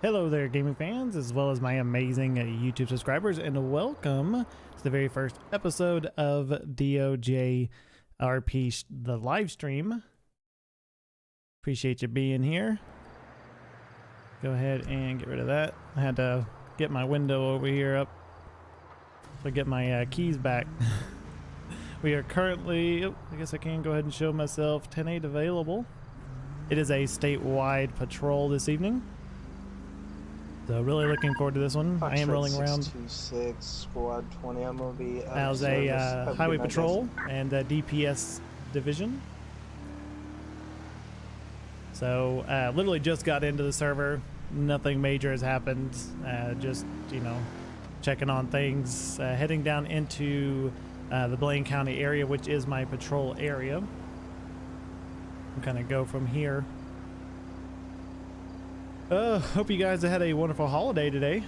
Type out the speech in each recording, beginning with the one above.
Hello there, gaming fans, as well as my amazing YouTube subscribers, and welcome to the very first episode of DOJRP, the live stream. Appreciate you being here. Go ahead and get rid of that. I had to get my window over here up to get my keys back. We are currently, I guess I can go ahead and show myself 10-8 available. It is a statewide patrol this evening. So really looking forward to this one. I am rolling around 626 squad 20. I'm gonna be as a highway patrol and a DPS division. So literally just got into the server. Nothing major has happened. Just, you know, checking on things. Heading down into the Blaine County area, which is my patrol area. I'm kind of go from here. Hope you guys had a wonderful holiday today.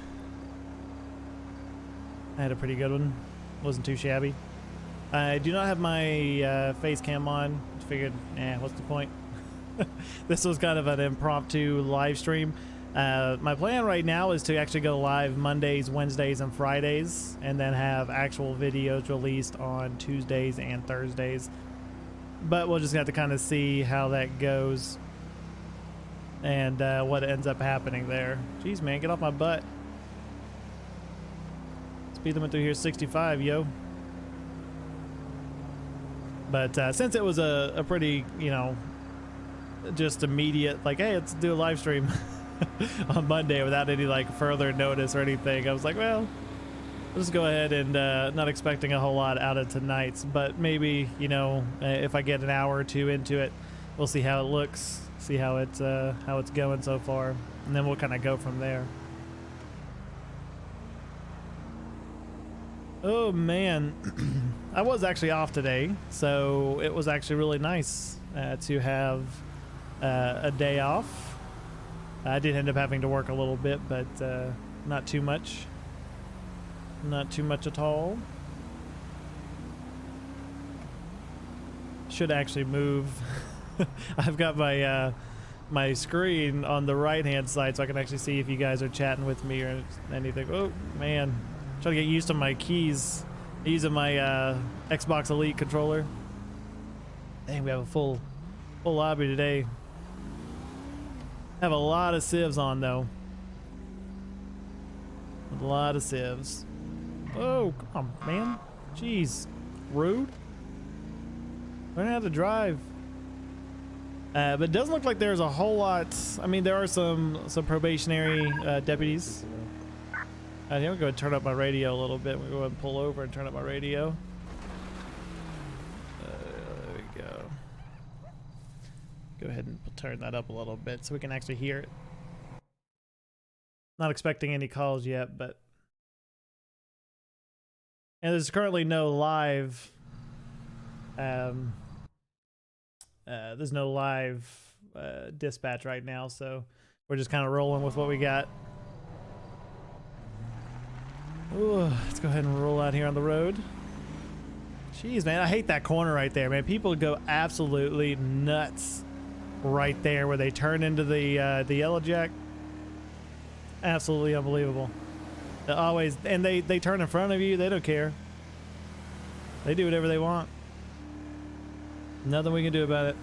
I had a pretty good one. Wasn't too shabby. I do not have my face cam on. Figured, what's the point? This was kind of an impromptu live stream. My plan right now is to actually go live Mondays, Wednesdays, and Fridays, and then have actual videos released on Tuesdays and Thursdays. But we'll just have to kind of see how that goes. And what ends up happening there. Jeez, man, get off my butt. Speed limit through here 65, yo. But since it was a pretty, you know, just immediate, like, hey, let's do a live stream on Monday without any like further notice or anything, I was like, well, I'll just go ahead and not expecting a whole lot out of tonight's, but maybe, you know, if I get an hour or two into it, we'll see how it looks. See how it's going so far, and then we'll kind of go from there. Oh man, I was actually off today, so it was actually really nice to have a day off. I did end up having to work a little bit, but not too much. Not too much at all. Should actually move. I've got my my screen on the right hand side, so I can actually see if you guys are chatting with me or anything. Oh man, Trying to get used to my keys. Using my Xbox Elite controller. Dang, we have a full lobby today. Have a lot of civs on though. A lot of civs. Oh, come on, man. Jeez. Rude. Learn how to drive. But it doesn't look like there's a whole lot. I mean, there are some probationary deputies. I think we'll go ahead and turn up my radio a little bit. We'll go ahead and pull over and turn up my radio. There we go. Go ahead and turn that up a little bit so we can actually hear it. Not expecting any calls yet, but... And there's currently no live... there's no live dispatch right now, so we're just kind of rolling with what we got. Ooh, let's go ahead and roll out here on the road. Jeez, man, I hate that corner right there, man. People go absolutely nuts right there where they turn into the yellow jack. Absolutely unbelievable. They always, and they turn in front of you. They don't care. They do whatever they want. Nothing we can do about it.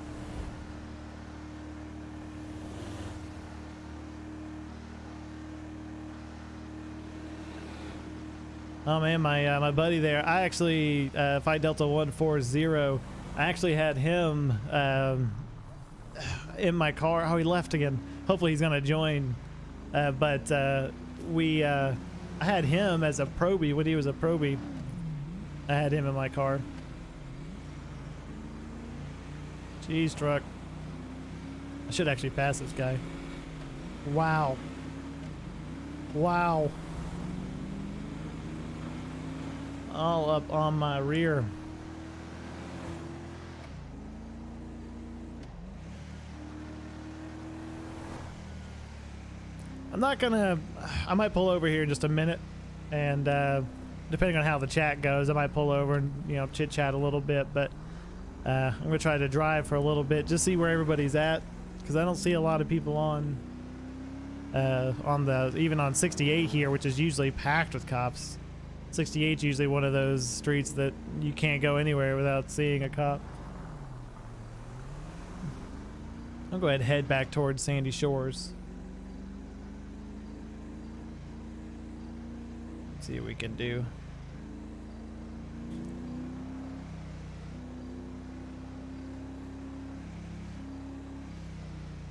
Oh man, my buddy there. I actually Fight Delta 140. I actually had him in my car. Oh, he left again. Hopefully he's gonna join. But I had him as a probie when he was a probie. I had him in my car. Jeez, truck. I should actually pass this guy. Wow. Wow. All up on my rear. I'm not gonna... I might pull over here in just a minute, and depending on how the chat goes, I might pull over and, you know, chit-chat a little bit, but I'm gonna try to drive for a little bit, just see where everybody's at, because I don't see a lot of people on the... even on 68 here, which is usually packed with cops. 68 is usually one of those streets that you can't go anywhere without seeing a cop. I'll go ahead and head back towards Sandy Shores. Let's see what we can do.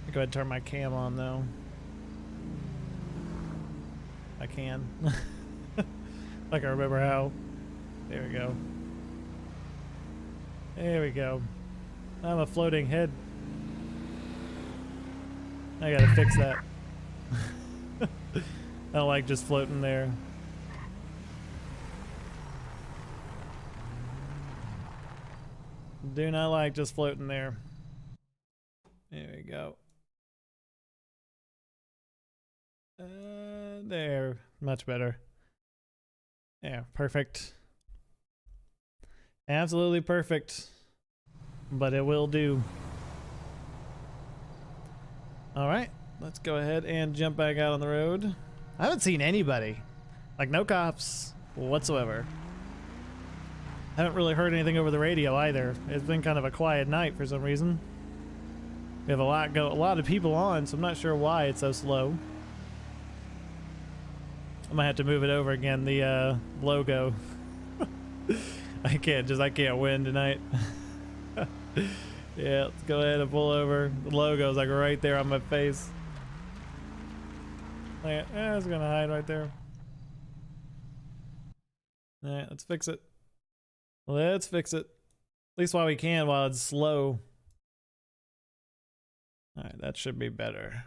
I'll go ahead and turn my cam on though. I can. Like I remember how. There we go. There we go. I'm a floating head. I gotta fix that. I don't like just floating there. Do not like just floating there. There we go. There. Much better. Yeah, perfect. Absolutely perfect. But it will do. Alright, let's go ahead and jump back out on the road. I haven't seen anybody. Like, no cops whatsoever. Haven't really heard anything over the radio either. It's been kind of a quiet night for some reason. We have a lot of people on, so I'm not sure why it's so slow. I might have to move it over again, the logo. I can't win tonight. Yeah, let's go ahead and pull over. The logo's like right there on my face. Yeah, it's gonna hide right there. Alright, let's fix it. Let's fix it. At least while we can, while it's slow. Alright, that should be better.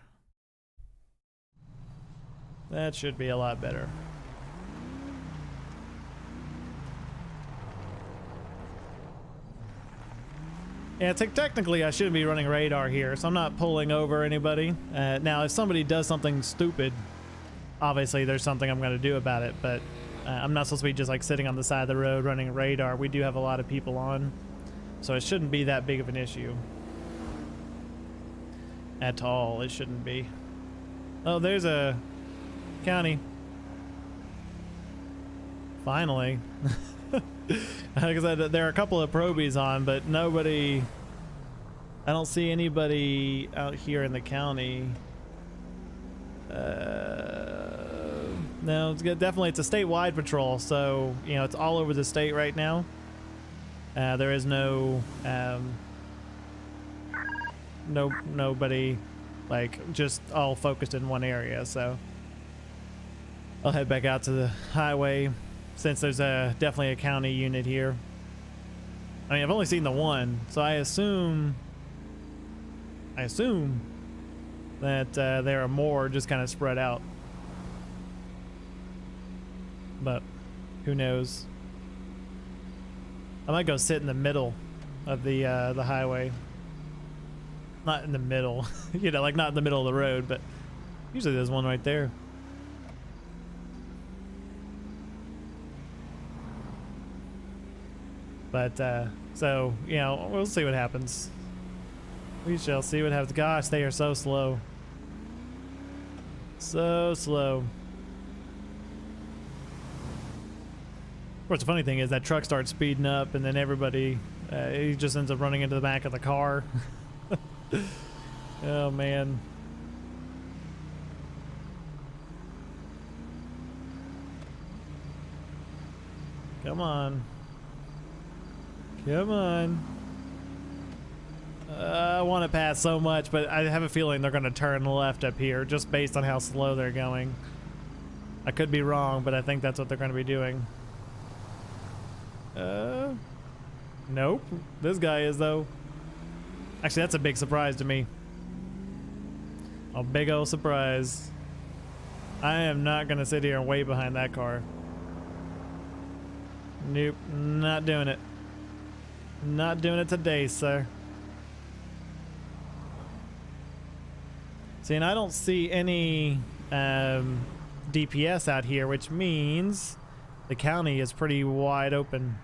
That should be a lot better. Yeah, technically I shouldn't be running radar here, so I'm not pulling over anybody. Now, if somebody does something stupid, obviously there's something I'm going to do about it, but I'm not supposed to be just like sitting on the side of the road running radar. We do have a lot of people on, so it shouldn't be that big of an issue. At all, it shouldn't be. Oh, there's a... county. Finally. Like I said, there are a couple of probies on, but nobody, I don't see anybody out here in the county. No, it's good. Definitely, it's a statewide patrol, so you know it's all over the state right now. There is no, nobody, like just all focused in one area. So I'll head back out to the highway since there's definitely a county unit here. I mean, I've only seen the one, so I assume that there are more just kind of spread out. But who knows? I might go sit in the middle of the highway. Not in the middle, you know, like not in the middle of the road, but usually there's one right there. But so, you know, we'll see what happens. We shall see what happens. Gosh, they are so slow. So slow. Of course, the funny thing is that truck starts speeding up and then everybody, he just ends up running into the back of the car. Oh, man. Come on. Come on. I want to pass so much, but I have a feeling they're going to turn left up here just based on how slow they're going. I could be wrong, but I think that's what they're going to be doing. Nope. This guy is, though. Actually, that's a big surprise to me. A big old surprise. I am not going to sit here and wait behind that car. Nope. Not doing it. Not doing it today, sir. See, and I don't see any DPS out here, which means the county is pretty wide open.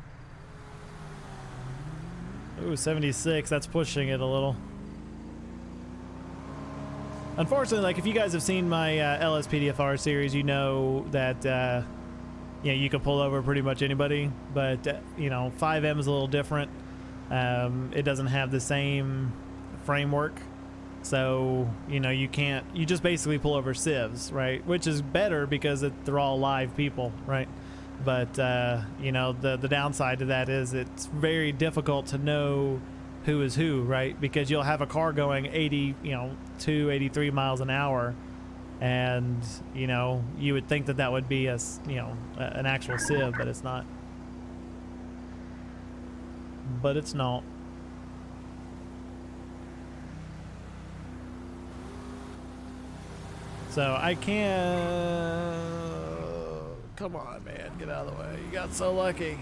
Ooh, 76, that's pushing it a little. Unfortunately, like if you guys have seen my LSPDFR series, you know that you know, you can pull over pretty much anybody, but you know, 5M is a little different. It doesn't have the same framework. So, you know, you just basically pull over civs, right? Which is better because they're all live people, right? But, you know, the downside to that is it's very difficult to know who is who, right? Because you'll have a car going 80, you know, 83 miles an hour. And, you know, you would think that that would be you know, an actual civ, but it's not. But it's not. So I can't. Come on, man, get out of the way. You got so lucky.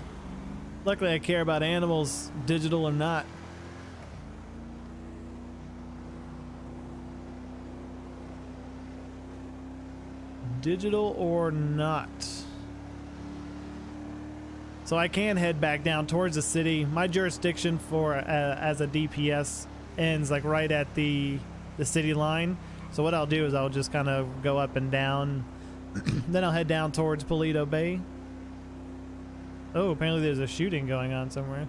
Luckily, I care about animals, digital or not. Digital or not. So I can head back down towards the city. My jurisdiction for as a DPS ends like right at the city line. So what I'll do is I'll just kind of go up and down. Then I'll head down towards Paleto Bay. Oh, apparently there's a shooting going on somewhere.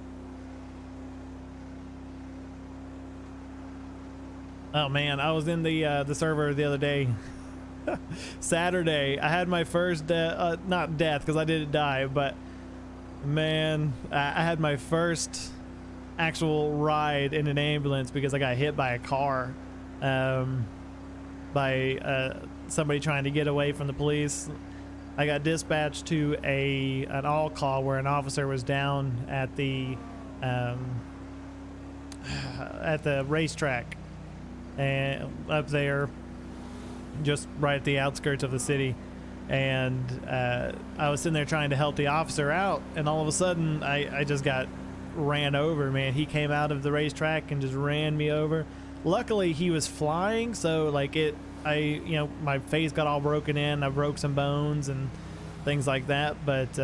Oh man, I was in the server the other day. Saturday, I had my first not death because I didn't die, but man, I had my first actual ride in an ambulance because I got hit by a car. By somebody trying to get away from the police. I got dispatched to an all call where an officer was down at the racetrack and up there, just right at the outskirts of the city. And I was sitting there trying to help the officer out, and all of a sudden I just got ran over, man. He came out of the racetrack and just ran me over. Luckily he was flying, so like you know, my face got all broken in. I broke some bones and things like that, but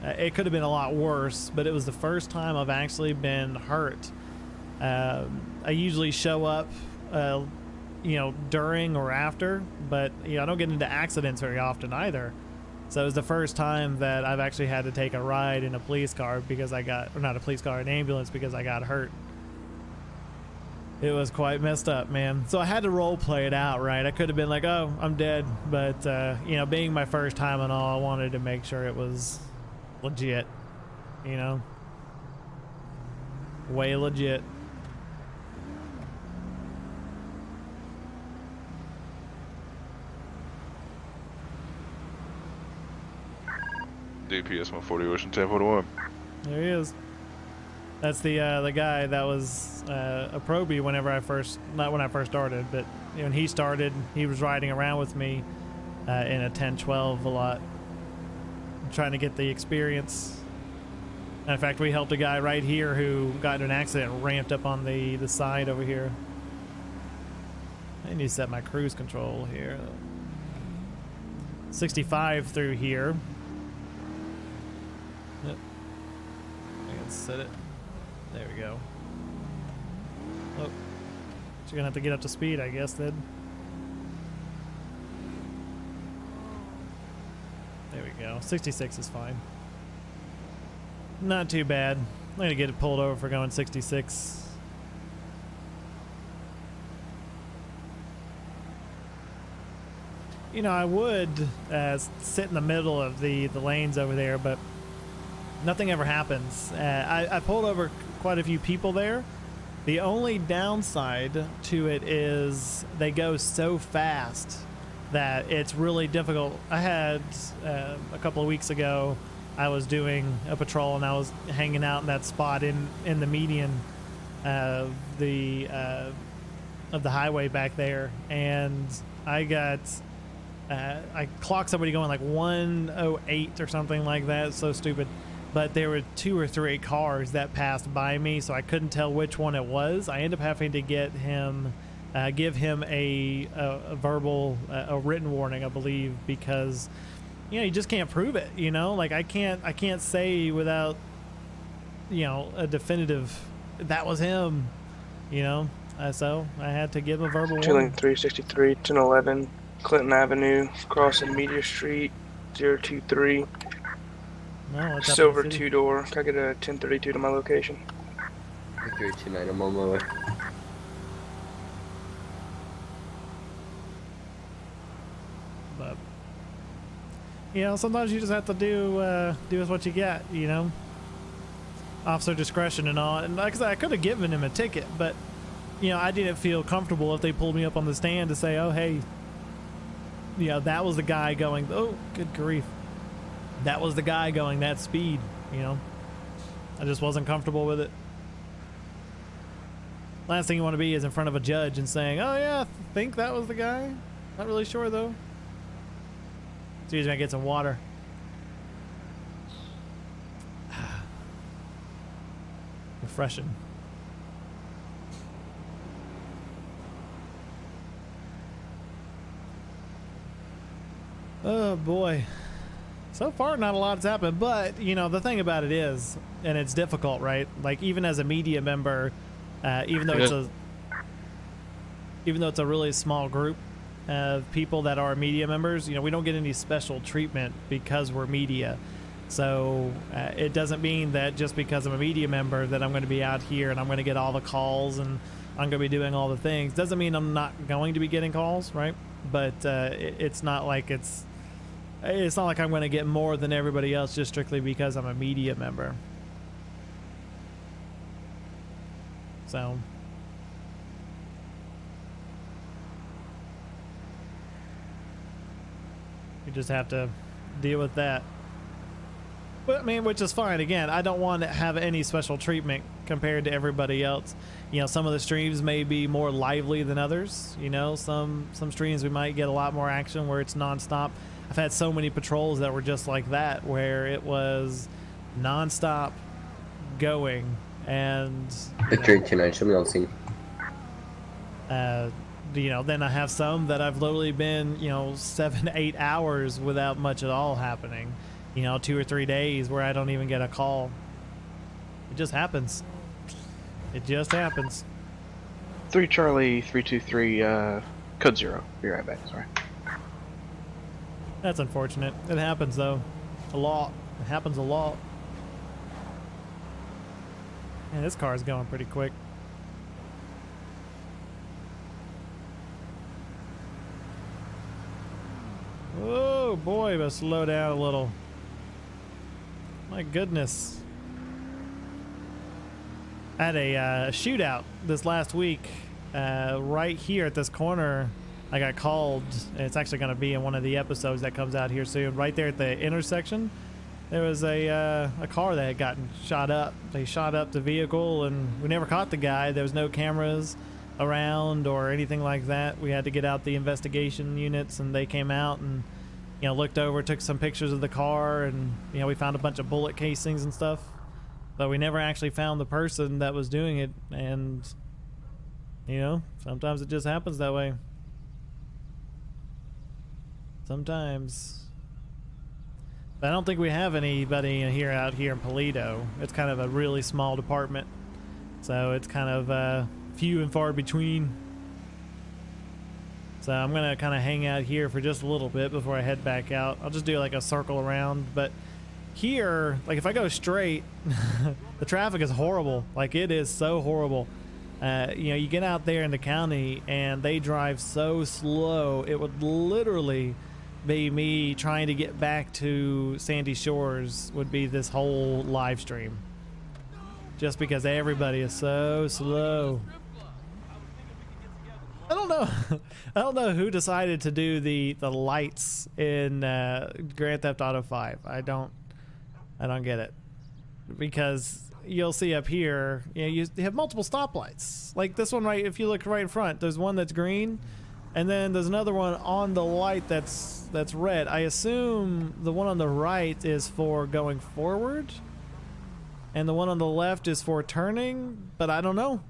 it could have been a lot worse. But it was the first time I've actually been hurt. I usually show up you know, during or after, but you know, I don't get into accidents very often either. So it was the first time that I've actually had to take a ride in a police car because I got, or not a police car, an ambulance because I got hurt. It was quite messed up, man. So I had to role play it out, right? I could have been like, oh, I'm dead. But, you know, being my first time and all, I wanted to make sure it was legit, you know? Way legit. DPS 140 Ocean 1041. There he is. That's the guy that was a probie whenever I first, not when I first started, but when he started, he was riding around with me in a 1012 a lot, trying to get the experience. And in fact, we helped a guy right here who got in an accident, ramped up on the side over here. I need to set my cruise control here. 65 through here. Yep. I can set it. There we go. Oh, so you're gonna have to get up to speed, I guess, then. There we go. 66 is fine. Not too bad. I'm gonna get it pulled over for going 66. You know, I would sit in the middle of the lanes over there, but nothing ever happens. I pulled over quite a few people there. The only downside to it is they go so fast that it's really difficult. I had a couple of weeks ago, I was doing a patrol and I was hanging out in that spot in the median of the highway back there, and I clocked somebody going like 108 or something like that. It's so stupid. But there were 2 or 3 cars that passed by me, so I couldn't tell which one it was. I ended up having to get him, give him a verbal, a written warning, I believe, because, you know, you just can't prove it. You know, like I can't say without, you know, a definitive that was him. You know, so I had to give a verbal warning. 363, 1011, Clinton Avenue, crossing Media Street, 023. No, Silver 2-door. Can I get a 1032 to my location? 329, I'm on my way. But, you know, sometimes you just have to do with what you got, you know? Officer discretion and all. And like I said, I could have given him a ticket, but, you know, I didn't feel comfortable if they pulled me up on the stand to say, oh, hey, you know, that was the guy going, oh, good grief. That was the guy going that speed, you know. I just wasn't comfortable with it. Last thing you want to be is in front of a judge and saying, oh yeah, I think that was the guy. Not really sure though. Excuse me, I get some water. Refreshing. Oh boy. So far, not a lot's happened, but, you know, the thing about it is, and it's difficult, right? Like, even as a media member, even though it's a really small group of people that are media members, you know, we don't get any special treatment because we're media. So it doesn't mean that just because I'm a media member that I'm going to be out here and I'm going to get all the calls and I'm going to be doing all the things. Doesn't mean I'm not going to be getting calls, right? But it's not like it's not like I'm going to get more than everybody else just strictly because I'm a media member. So you just have to deal with that. But I mean, which is fine. Again, I don't want to have any special treatment compared to everybody else. You know, some of the streams may be more lively than others. You know, some streams we might get a lot more action where it's nonstop. I've had so many patrols that were just like that, where it was nonstop going, and Victory 29, show me on scene. You know, then I have some that I've literally been, you know, 7-8 hours without much at all happening. You know, 2 or 3 days where I don't even get a call. It just happens. It just happens. 3 Charlie 323 code 0. Be right back. Sorry. That's unfortunate. It happens though, a lot. It happens a lot. Man, this car is going pretty quick. Oh boy, but slow down a little. My goodness. I had a shootout this last week right here at this corner. I got called, and it's actually going to be in one of the episodes that comes out here soon. Right there at the intersection, there was a car that had gotten shot up. They shot up the vehicle, and we never caught the guy. There was no cameras around or anything like that. We had to get out the investigation units, and they came out and, you know, looked over, took some pictures of the car, and, you know, we found a bunch of bullet casings and stuff. But we never actually found the person that was doing it, and, you know, sometimes it just happens that way. Sometimes. But I don't think we have anybody out here in Paleto. It's kind of a really small department, so it's kind of few and far between. So I'm gonna kind of hang out here for just a little bit before I head back out. I'll just do like a circle around, but here, like if I go straight, the traffic is horrible. Like it is so horrible. You know, you get out there in the county and they drive so slow. It would literally be me trying to get back to Sandy Shores would be this whole live stream. Just because everybody is so slow. I don't know. I don't know who decided to do the lights in Grand Theft Auto 5. I don't get it. Because you'll see up here, you know, you have multiple stoplights. Like this one right, if you look right in front, there's one that's green, and then there's another one on the light that's red. I assume the one on the right is for going forward, and the one on the left is for turning, but I don't know.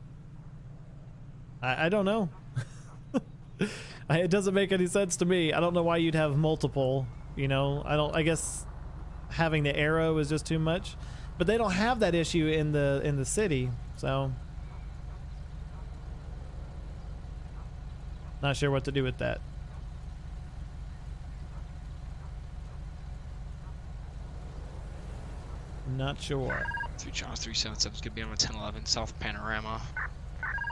I don't know. It doesn't make any sense to me. I don't know why you'd have multiple, you know. I guess having the arrow is just too much. But they don't have that issue in the city, so not sure what to do with that. Not sure. 3 Charles 377 is going to be on the 1011 South Panorama.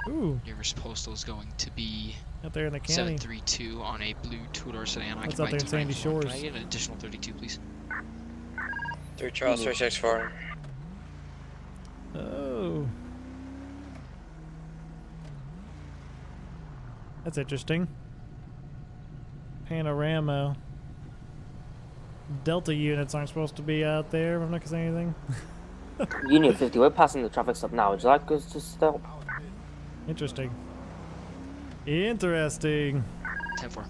Ooh. Nearest postal is going to be Out there in the county. 732 on a blue two-door sedan. That's out there in Sandy Shores. Can I get an additional 32, please? 3 Charles 364. Oh. That's interesting. Panorama. Delta units aren't supposed to be out there. I'm not gonna say anything. Union 50, we're passing the traffic stop now. Would you like us to stop? Interesting. Interesting. 10-4.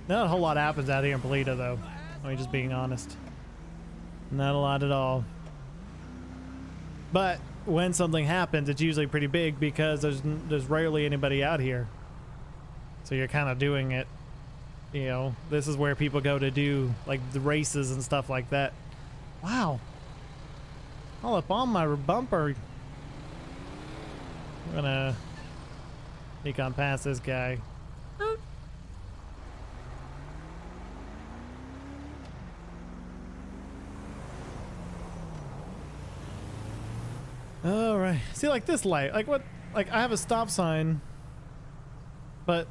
Not a whole lot happens out here in Paleto, though. I mean, just being honest. Not a lot at all. But when something happens, it's usually pretty big because there's rarely anybody out here. So you're kind of doing it. You know, this is where people go to do like the races and stuff like that. Wow. All up on my bumper. I'm gonna sneak on past this guy. All right. See, like this light, like what? Like I have a stop sign, but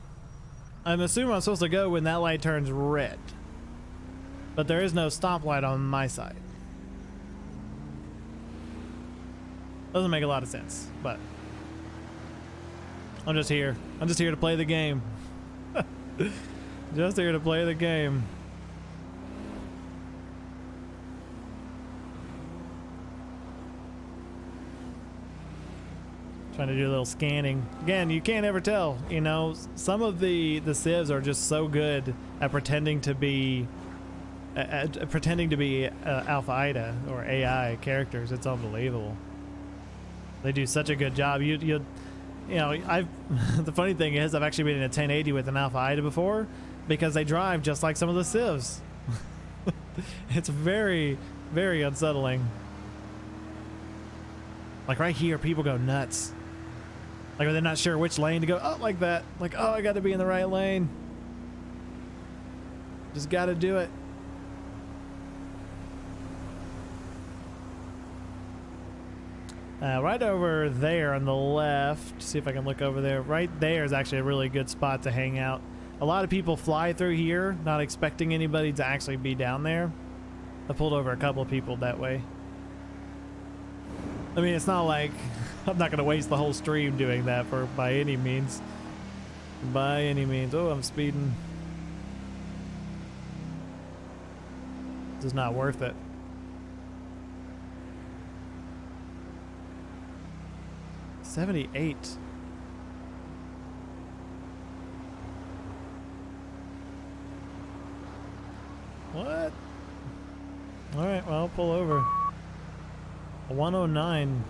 I'm assuming I'm supposed to go when that light turns red. But there is no stoplight on my side. Doesn't make a lot of sense, but I'm just here. I'm just here to play the game. Just here to play the game. Trying to do a little scanning. Again, you can't ever tell, you know, some of the civs are just so good at pretending to be Alpha Ida or AI characters. It's unbelievable. They do such a good job. You know, the funny thing is I've actually been in a 1080 with an Alpha Ida before because they drive just like some of the civs. It's very, very unsettling. Like right here, people go nuts. Like they're not sure which lane to go. Oh, like that. Like, oh, I got to be in the right lane. Just got to do it. Right over there on the left. See if I can look over there. Right there is actually a really good spot to hang out. A lot of people fly through here, not expecting anybody to actually be down there. I pulled over a couple of people that way. I mean, it's not like I'm not going to waste the whole stream doing that by any means. By any means. Oh, I'm speeding. It's not worth it. $78. What? Alright, well, I'll pull over. A 109.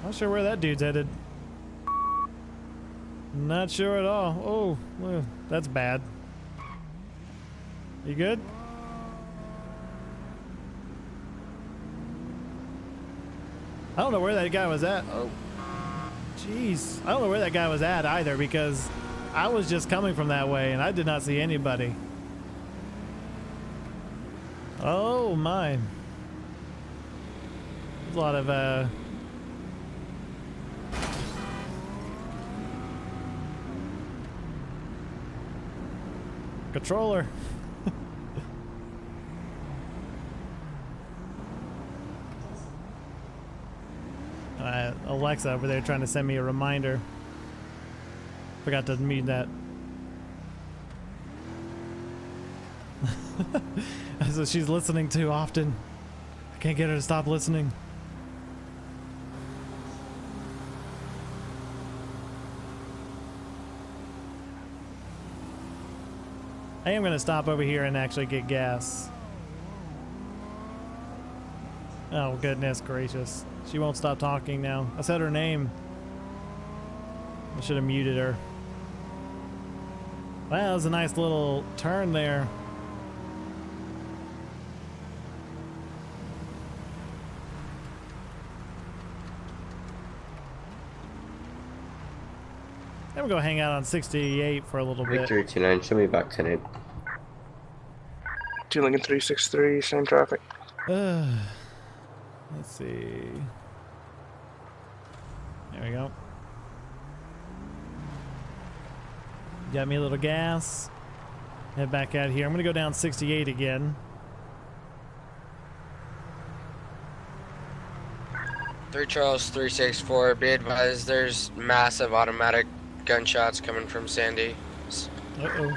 Not sure where that dude's headed. Not sure at all. Oh, well, that's bad. You good? I don't know where that guy was at. Oh. Jeez. I don't know where that guy was at either because I was just coming from that way and I did not see anybody. Oh my. There's a lot of controller. Alexa over there trying to send me a reminder. Forgot to mute that. That's what she's listening to often. I can't get her to stop listening. I am going to stop over here and actually get gas. Oh, goodness gracious. She won't stop talking now. I said her name. I should have muted her. Wow, that was a nice little turn there. I'm gonna go hang out on 68 for a little bit. Victor 29, show me back 10-8. 2 Lincoln 363, same traffic. Let's see. There we go. Got me a little gas. Head back out here. I'm gonna go down 68 again. Three Charles 364. Be advised, there's massive automatic gunshots coming from Sandy. Uh-oh.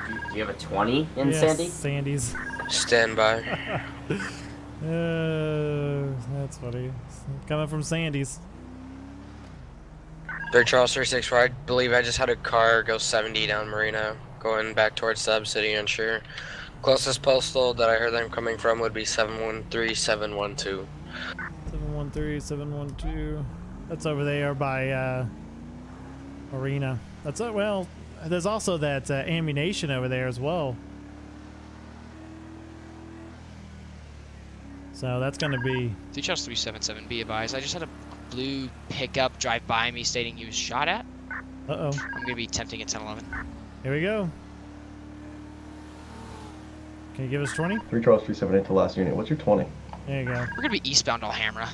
Do you have a 20 in Yes, Sandy? Sandy's. Stand by. That's funny. Coming from Sandy's. Three Charles 364. I believe I just had a car go 70 down Marina, going back towards Sub City, unsure. Closest postal that I heard them coming from would be 713712. 713-712. That's over there by Arena. That's well. There's also that ammunition over there as well. So that's going to be... 3 Charles 377, be advised. I just had a blue pickup drive by me stating he was shot at. Uh-oh. I'm going to be attempting at 1011. Here we go. Can you give us 20? 3 Charles 378 to last unit. What's your 20? There you go. We're going to be eastbound Alhambra.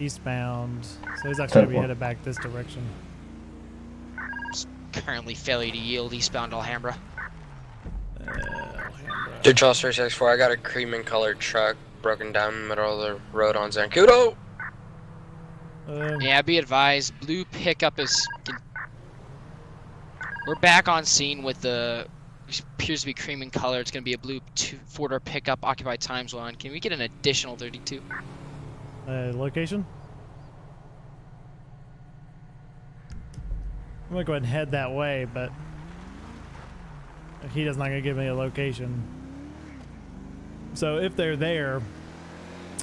Eastbound. So he's actually going to be headed back this direction. Just currently failure to yield eastbound Alhambra. Three Charles 364. I got a cream and colored truck broken down in the middle of the road on Zancudo. Yeah, be advised. Blue pickup is... We're back on scene with the... appears to be cream in color. It's going to be a blue 4-door pickup, occupied times 1. Can we get an additional 32? Location? I'm going to go ahead and head that way, but he does not going to give me a location. So if they're there,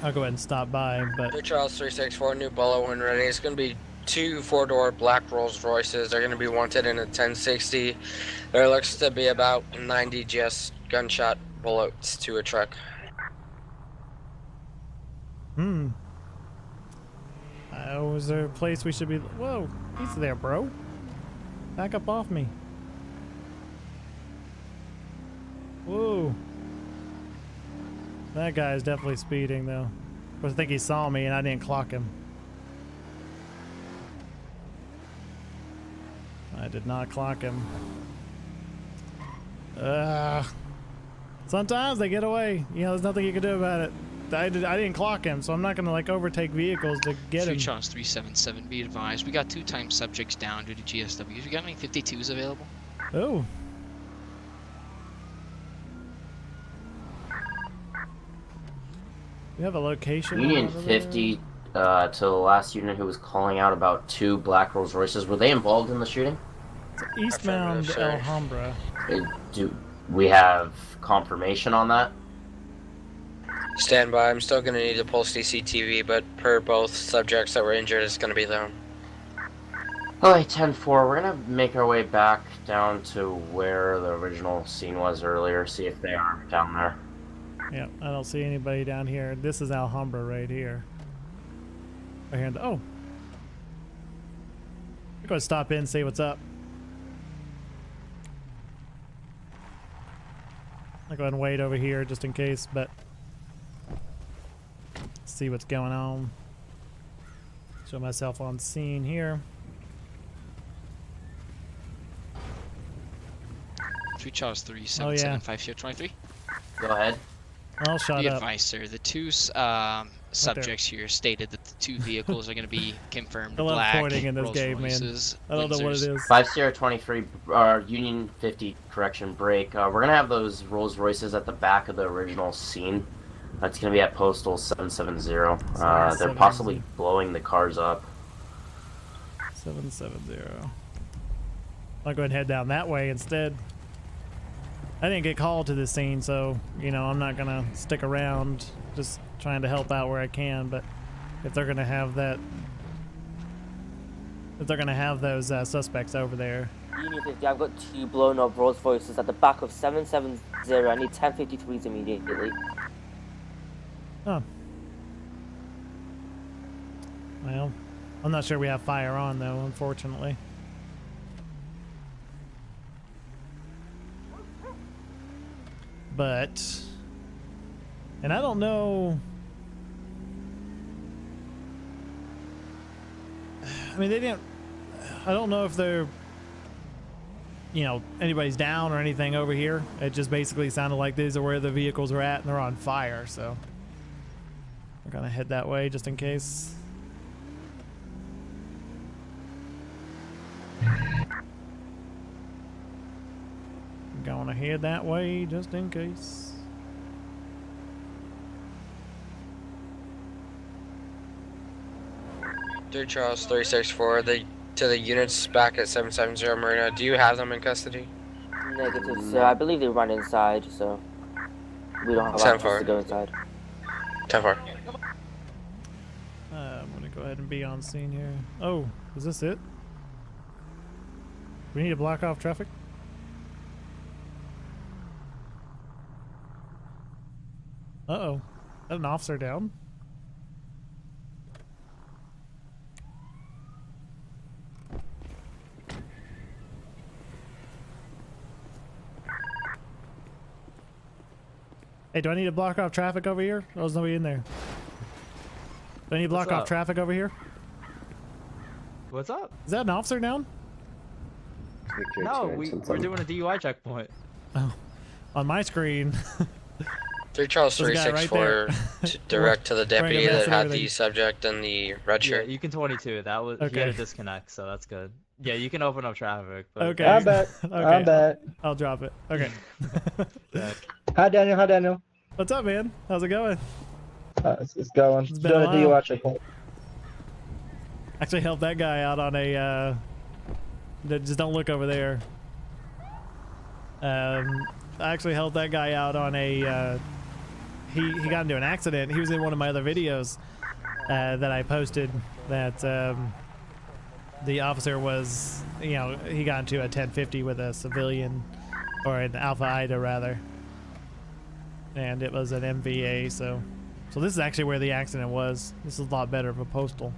I'll go ahead and stop by. But Three Charles 364, new Bolo when ready. It's going to be 2 4-door black Rolls Royces. They're going to be wanted in a 1060. There looks to be about 90 GS gunshot bullets to a truck. is there a place we should be? Whoa, he's there, bro. Back up off me. Whoa. That guy is definitely speeding, though. Of course, I think he saw me and I didn't clock him. I did not clock him. Sometimes they get away. You know, there's nothing you can do about it. I didn't clock him, so I'm not gonna like overtake vehicles to get him. 3 Charles 377, be advised. We got 2 time subjects down due to GSWs. We got any 52s available? Oh. We have a location. Union over there? 50 to the last unit who was calling out about 2 black Rolls Royces. Were they involved in the shooting? Eastbound Affirmative, sir. Alhambra. Do we have confirmation on that? Stand by. I'm still gonna need to pull CCTV, but per both subjects that were injured, it's gonna be them. Alright, 10-4. We're gonna make our way back down to where the original scene was earlier, see if they are down there. Yeah, I don't see anybody down here. This is Alhambra right here. Right here. Oh. I'm going to stop in and see what's up. I'll go ahead and wait over here just in case, but see what's going on. Show myself on scene here. 3 Charles 377, Oh, yeah. 5023. Go ahead. I'll shut Be up. advised, sir. The 2 subjects here stated that the 2 vehicles are going to be confirmed I love black pointing in this Rolls game, man. Royces, I don't know what it Windsors. is. 5023, Union 50, correction, break. We're gonna have those Rolls Royces at the back of the original scene. That's gonna be at Postal 770. They're possibly blowing the cars up. 770. I'll go ahead and head down that way instead. I didn't get called to this scene, so, you know, I'm not gonna stick around just trying to help out where I can, but if they're gonna have that, if they're gonna have those suspects over there. Union 50, I've got 2 blown up Rolls Royces at the back of 770. I need 1053s immediately. Oh. Well, I'm not sure we have fire on, though, unfortunately. But, and I don't know, I mean, they didn't, I don't know if they're, you know, anybody's down or anything over here. It just basically sounded like these are where the vehicles are at and they're on fire, so we're gonna head that way just in case. Gonna head that way just in case. Third Charles 364. To the units back at 770 Marina. Do you have them in custody? Negative, sir. I believe they run inside, so we don't have access to go inside. 10-4. I'm gonna go ahead and be on scene here. Oh, is this it? We need to block off traffic? Uh-oh. Is that an officer down? Hey, do I need to block off traffic over here? Oh, there's nobody in there. Do I need to block off traffic over here? What's up? Is that an officer down? No, we're doing a DUI checkpoint. Oh, on my screen. 3 Charles This guy right there. 364 to direct to the deputy Wearing a that vest and had the everything. subject in the red Yeah, shirt. you can 22. That was he Okay. had a disconnect, so that's good. Yeah, you can open up traffic. But Okay. I'm back. Okay. I'm back. I'll drop it. Okay. Hi, Daniel. Hi, Daniel. What's up, man? How's it going? It's going. It's been Doing a a while. DUI checkpoint. Actually helped that guy out on a, just don't look over there. I actually helped that guy out on a, he got into an accident. He was in one of my other videos that I posted that the officer was, you know, he got into a 1050 with a civilian, or an Alpha Ida rather. And it was an MVA, so this is actually where the accident was. This is a lot better of a postal.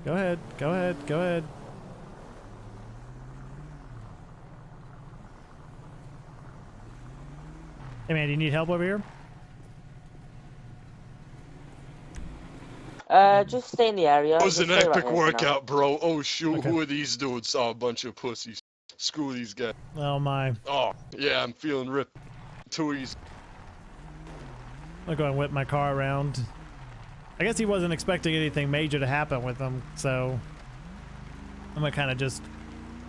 Go ahead. Go ahead. Go ahead. Hey man, do you need help over here? Just stay in the area. It was Just an stay right epic here for now. workout, bro. Oh shoot, Okay. who are these dudes? Oh, a bunch of pussies. Screw these guys. Oh my. Oh, yeah, I'm feeling ripped. Too easy. I'll go and whip my car around. I guess he wasn't expecting anything major to happen with him, so I'm gonna kind of just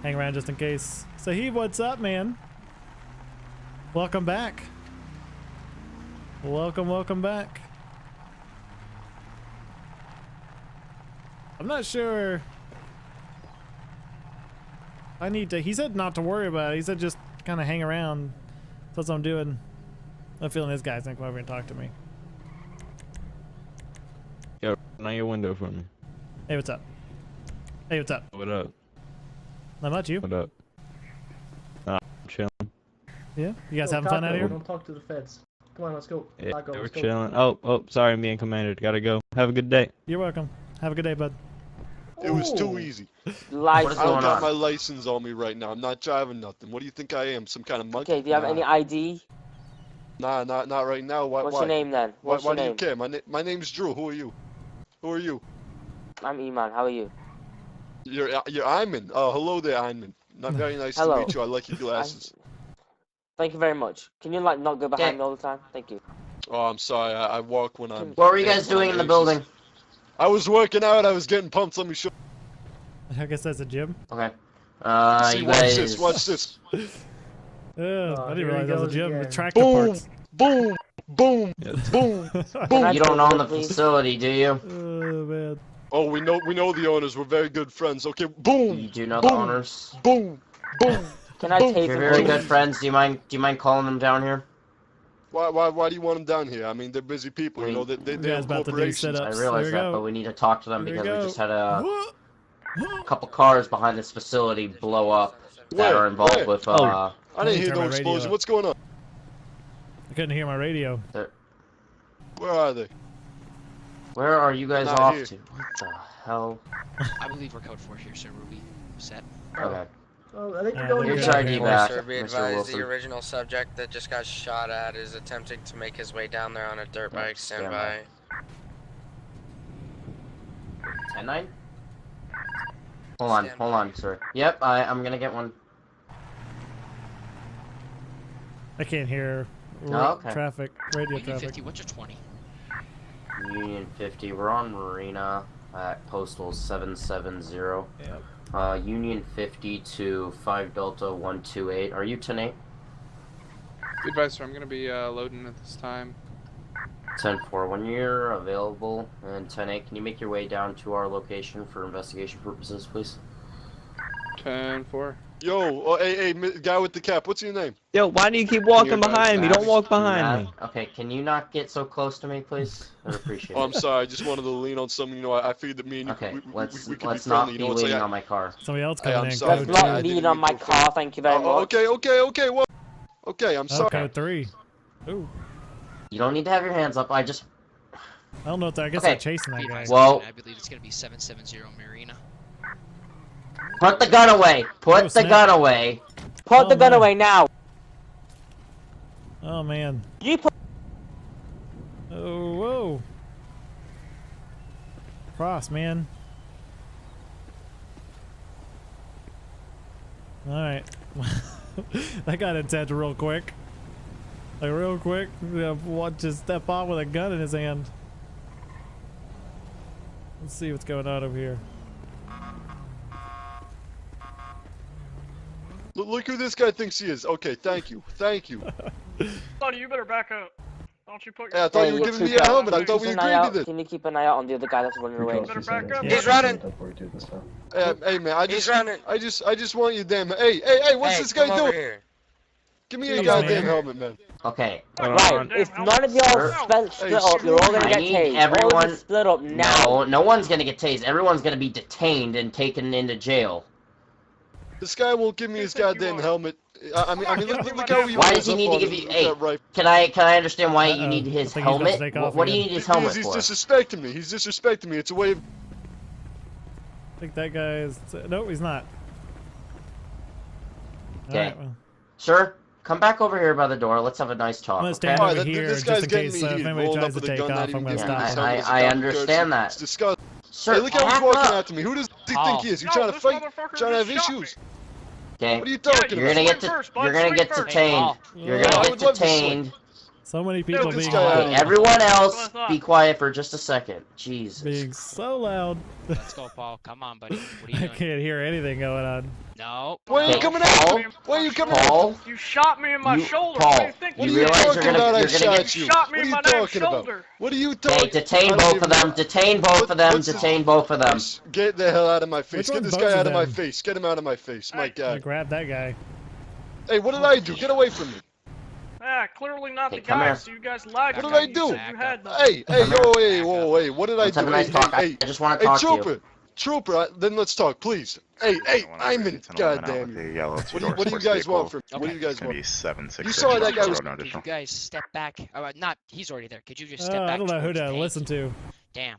hang around just in case. So what's up, man? Welcome back. Welcome back. I'm not sure. I need to. He said not to worry about it. He said just kind of hang around. That's what I'm doing. I'm feeling this guy's gonna come over and talk to me. Yo, open out your window for me. Hey, what's up? Hey, what's up? What up? Not much, you? What up? I'm chilling. Yeah? You guys having fun out here? Don't talk to the feds. Come on, let's go. Yeah, Taco, we're let's go. chilling. Oh, sorry, I'm being commanded. Gotta go. Have a good day. You're welcome. Have a good day, bud. It was too easy. License. I don't got my license on me right now. I'm not driving nothing. What do you think I am? Some kind of monkey? Okay, do you have any ID? Nah, not right now. Why? What's your name then? What's why your do you name? care? My name's Drew. Who are you? Who are you? I'm Iman. How are you? You're Iman. Oh, hello there, Iman. Not very nice Hello. to meet you. I like your glasses. Thank you very much. Can you like not go behind me all the time? Thank you. Oh, I'm sorry. I walk when I'm. What were you guys doing in the building? I was working out. I was getting pumped. Let me show. I guess that's a gym. Okay. See, You watch guys. this. Watch this. I didn't here realize he that was a goes gym again. with tractor Boom, parts. boom, boom, boom, boom. You don't own the facility, do you? Oh man. Oh, we know the owners. We're very good friends. Okay, boom. You do know boom, the owners. Boom, boom. Can I Boom. take You're them, very please? good friends. Do you mind calling them down here? Why do you want them down here? I mean, they're busy people. You know, they You have guys about to do corporations. I setups. realize Here we that, go. but we need to talk to them Here we because we go. just had a couple cars behind this facility blow up that are involved Where? with I didn't hear Turn no my radio explosion. up. What's going on? I couldn't hear my radio. Where are they? Where are you guys Not off here. to? What the hell? I believe we're code 4 here, sir. Ruby. Set. Okay. Oh, I think Yeah, you're going they're Here's good. ID back, Sir, be Mr. advised, Wilson. the original subject that just got shot at is attempting to make his way down there on a dirt bike. Stand by. 10-9? Hold on, sir. Yep, I'm gonna get one. I can't hear Oh, okay. traffic, radio Union traffic. 50, what's your 20? Union 50, we're on Marina at Postal 770. Yep. Union 50 to 5 Delta 128. Are you 10-8? Be advised, sir, I'm gonna be loading at this time. 10-4, when you're available, and 10-8, can you make your way down to our location for investigation purposes, please? 10-4. Yo, oh, hey, guy with the cap. What's your name? Yo, why do you keep walking Your behind me? Max, Don't walk behind me. Okay, can you not get so close to me, please? I'd appreciate Oh, it. I'm sorry. I just wanted to lean on something. You know, I figured that me and you, Okay, let's we could not be friendly. You be know, it's leaning like on my car. Somebody else Hey, coming I'm in. sorry. Code Let's two. not I didn't lean on mean my to car, thank you very much. Okay. What? Okay, I'm Oh, sorry. code 3. Ooh. You don't need to have your hands up, I just... I don't know if I guess Okay. they're chasing that Be guy. advised, Well- I believe it's gonna be 770 Marina. Put the gun away! Put Oh, the snap. gun away! Put the gun man. away now! Oh man. You put Oh, whoa. Cross, man. Alright. That got intense real quick. Like, real quick. What, just step off with a gun in his hand. Let's see what's going on over here. Look who this guy thinks he is. Okay, thank you. Buddy, you better back up. Don't you put Hey, I thought you were giving me a helmet. I thought we Keep an eye agreed to out. this. Can you keep an eye out on the other guy that's running away? He's running. Hey, man, He's running. I just want you damn. Hey, what's Hey, this guy come over doing? here. Give me a Jeez, goddamn man. helmet, man. Okay. Right, if none of y'all split up, you're all gonna I get need tased. All of everyone... you split up now. No, no one's gonna get tased. Everyone's gonna be detained and taken into jail. This guy won't give me his goddamn helmet. I mean, look how he Why rolls does he up need to on give it you... with Hey, that rifle. can I understand why you need I his think he's about to helmet? take off What do you again. need his helmet Because for? he's disrespecting me. He's disrespecting me. It's a way of... think that guy is. No, he's not. Okay. Alright, well. Sir, come back over here by the door. Let's have a nice talk. I'm gonna Okay? stand over here this just guy's in getting case me if heated, anybody rolling tries up to with a take gun, not off, even I'm gonna giving me stop a him. second. I understand that. It's disgusting. Sir, Hey, look how he's back walking up. after me. Who does he Paul. think he is? You No, trying to this fight? motherfucker Trying to have just shot issues? Okay. What are you talking You're about? gonna get Swing first, bud, you're gonna swing get first. detained. Paul. You're Yeah, I gonna would get love to swing. detained. So many people this being guy out. loud. Everyone else, That's what I be thought. quiet for just a second. Jesus. Being so loud. Let's go, Paul. Come on, buddy. What are you I doing? can't hear anything going on. No. Why are you Okay, coming after Paul. me? Why are you coming after Paul. me? You shot me in my You- shoulder. Paul, What do you think? What you are you realize talking you're gonna- about? I you're gonna shot get- you. shot me What are in you my damn talking about? shoulder. What are you Okay, talking? detain I don't both even of them. know. Detain both of them. What's this- Detain both of them. Get the hell out of my face. Which Get one's this both guy of out of my them? face. Get him out of my face. My I God. grabbed that guy. Hey, what did I do? Get away from me. Ah, clearly not Hey, the come guy. here. So you guys lied. What to did I me. You do? said you had them. Hey, Come here. yo, hey, whoa, hey, what did I Let's do? have a nice Hey, talk. hey, I just want to hey, talk to Trooper. you. Trooper, then let's talk, please. Hey, I'm in. Goddamn you. What do you guys want from me? What do you guys want? You saw that guy was. Could you guys step back? Not. He's already there. Could you just Oh, step back? I don't know who towards to the listen to. Damn.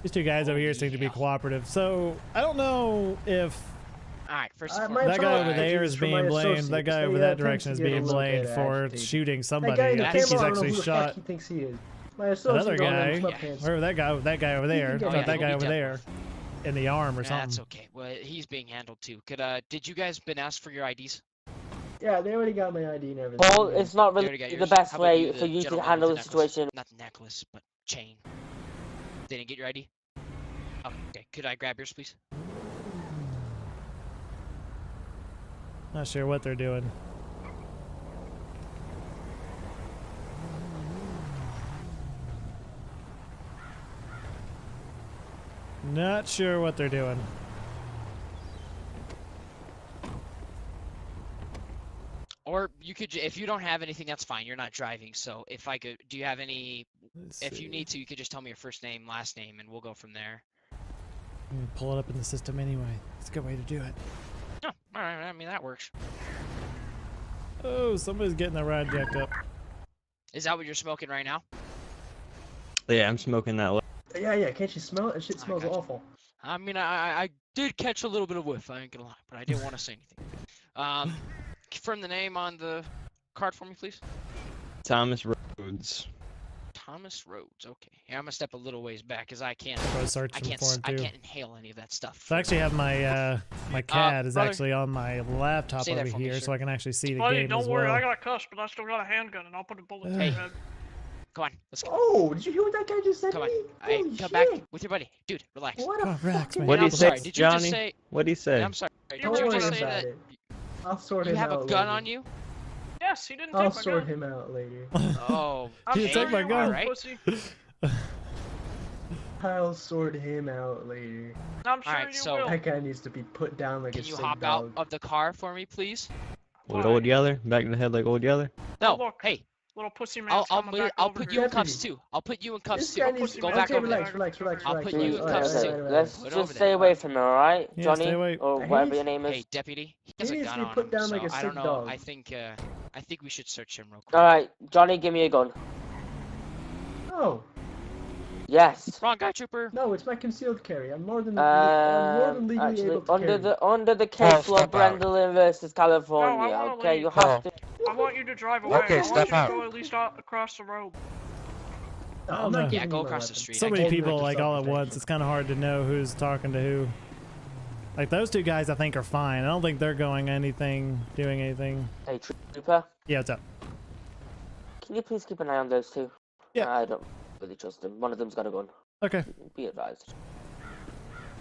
These two guys over here seem to be cooperative. So I don't know if All right. First of My all, that guy over apologies there is for my being blamed. That associates. guy They, over that tend direction to is get a being little blamed bit for agitated. shooting That somebody. guy in the I think he's camera, I don't know actually who the shot. fuck he thinks he is. My Another associate don't guy. have sweatpants. Where that guy over there? get Shot it. that guy He'll over be there in the arm or that's something. okay. Well, he's being handled too. Did you guys been asked for your IDs? Yeah, they already got my ID and everything. Paul, it's not You really already got the yours? best How about way the for you to gentleman handle with the necklace? situation. Not the necklace, but chain. They didn't get your ID? Oh, okay. Could I grab yours, please? Not sure what they're doing. Not sure what they're doing. Or you could, if you don't have anything, that's fine. You're not driving. So if I could, do you have any? If you need to, you could just tell me your first name, last name, and we'll go from there. Pull it up in the system anyway. It's a good way to do it. Oh, all right. I mean, that works. Oh, somebody's getting the ride jacked up. Is that what you're smoking right now? Yeah, I'm smoking that. Yeah, can't you smell it? That shit smells awful. I mean, I did catch a little bit of whiff. I ain't gonna lie, but I didn't want to say anything. Confirm the name on the card for me, please. Thomas Rhodes. Thomas Rhodes. Okay. Yeah, I'm gonna step a little ways back because I can't. I was searching for him I too. can't inhale any of that stuff. So I actually have my my CAD is brother, actually on my laptop say that over for me, here, sir. so I can actually see the Buddy, game don't as worry. well. I got cussed, but I still got a handgun, and I'll put a bullet in Hey. your head. Come on, let's go. Oh, did you hear what that guy just said Come to on. me? Hey, Holy come shit. back with your buddy. Dude, relax. What Come a on, relax, fucking... man. What'd he I'm say, sorry, did you just Johnny? say? What'd he say? I'm sorry. Did Don't you worry just about say that it. I'll sort you him have out a gun later. on you? Yes, he didn't I'll take my sort gun. him out later. Oh, I'm He sure took my you gun. will, Right. pussy. I'll sort him out later. I'm sure Alright, you so- will. That guy needs to be put down like Can a you sick hop dog. out of the car for me, please? With Old Yeller? Back in the head like Old Yeller? No. look. Hey, Little pussy man. I'll put you in cuffs too. I'll put you in cuffs This too. guy needs Go to... back Okay, over there. relax. I'll put you in Alright, cuffs alright, too. alright, Let's Put it over just stay there. away from him, alright? Yeah, Johnny? stay away. Or Hey, whatever your name is. Hey, deputy. He has He a needs to gun be on put him, down so like a I sick don't know. dog. I think we should search him real quick. Alright, Johnny, give me a gun. No, Yes. Wrong guy, trooper. no, it's my concealed carry. I'm more than legally Actually, able to under carry. the case law, Brendelin versus California. wanna Okay, leave. you have to. I want you to drive away. Okay, I want step you to out. go at least across the road. No, I I'm don't not know. giving Yeah, you go my across the weapon. street. So I many told you people to like all at self-protection. once. It's kind of hard to know who's talking to who. Like those two guys, I think are fine. I don't think they're doing anything. Hey, Trooper, Yeah, what's up? can you please keep an eye on those two? Yeah. I don't really trust them. One of them's got a gun. Okay. Be advised.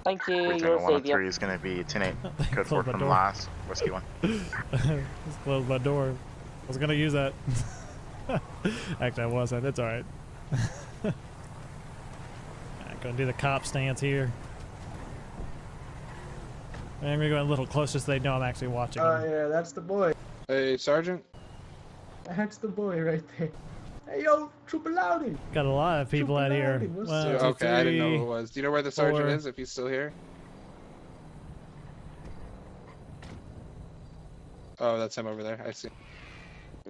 Thank you, Lieutenant you're a 103 savior. is going to be 10-8. Code Close 4 my from door. last. Whiskey 1. Just closed my door. I was gonna use that. Actually, I wasn't. It's all right. I'm gonna do the cop stance here. And I'm gonna go a little closer so they know I'm actually watching Oh them. yeah, that's the boy. Hey, Sergeant. That's the boy right there. Hey yo, Trooper Loudy. Got a lot of people out here. Trooper Loudy, what's One, up? two, Okay, I didn't know who it three. was. Do you know where the sergeant 4. is, if he's still here? Oh, that's him over there. I see.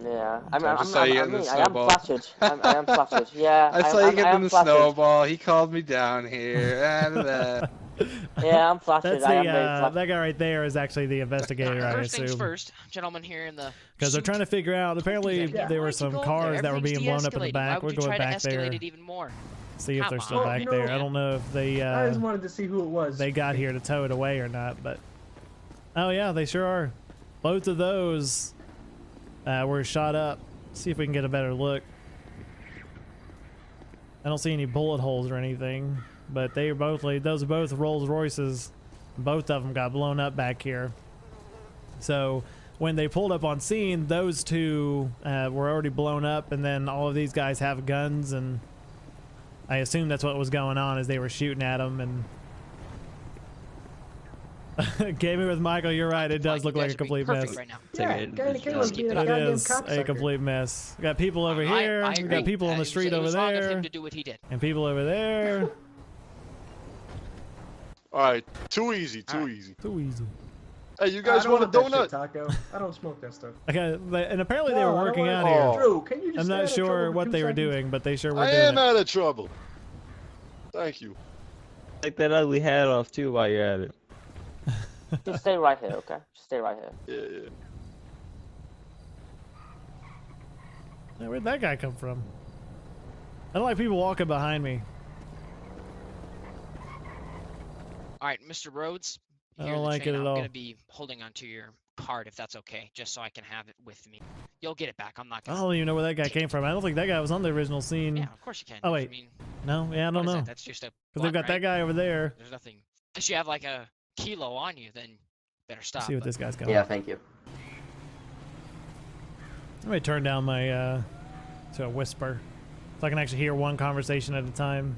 Yeah, I I just saw you getting the I am snowball. flattered. I am flattered. Yeah, I saw you getting the flattered. snowball. He called me down here. Yeah, I'm flattered. That's I am the very flattered. that guy right there is actually the investigator, I First things assume. first, gentlemen here in the. Because they're trying to figure out. Apparently, that. there Why were would you some go over cars there? that were being Everything's blown up in the de-escalating. Why back. We're would you going try to back there. escalate it even more? See if Come they're still on. back you there. know, I don't know if they I just wanted to see who it was. they got here to tow it away or not, but oh yeah, they sure are. Both of those were shot up. See if we can get a better look. I don't see any bullet holes or anything, but they are both those are both Rolls Royces. Both of them got blown up back here. So when they pulled up on scene, those two were already blown up, and then all of these guys have guns, and I assume that's what was going on as they were shooting at them. And Gaming with Michael, you're right. It does look like a complete mess. Right now. It is a complete mess. We got people over here. We got people on the street over there. Of him to do what he did. And people over there. Alright, too easy, too easy. Too easy. Hey, you guys I don't want a want that donut? shit, Taco. I don't smoke that stuff. Okay, and apparently they No, were I don't working want out it. here. Drew, can you just I'm stay not out of trouble sure for what 2 they were seconds? doing, but they sure were I doing am it. out of trouble. Thank you. Take that ugly hat off too while you're at it. Just stay right here, okay? Just stay right here. Yeah, yeah. Hey, where'd that guy come from? I don't like people walking behind me. All right, Mr. Rhodes. I You're don't the like trainer. it at I'm all. gonna be holding onto your card if that's okay, just so I can have it with me. You'll get it back. I'm not I gonna. don't even know where that guy came from. I don't think that guy was on the original scene. Yeah, of course you can. Oh I wait, mean, no, yeah, I don't what is know. that? That's just a. Because they've got blunt, that right? guy over there. There's nothing. Unless you have like a kilo on you, then better stop. See what but- this guy's got. Yeah, thank you. Let me turn down my to a whisper, so I can actually hear one conversation at a time.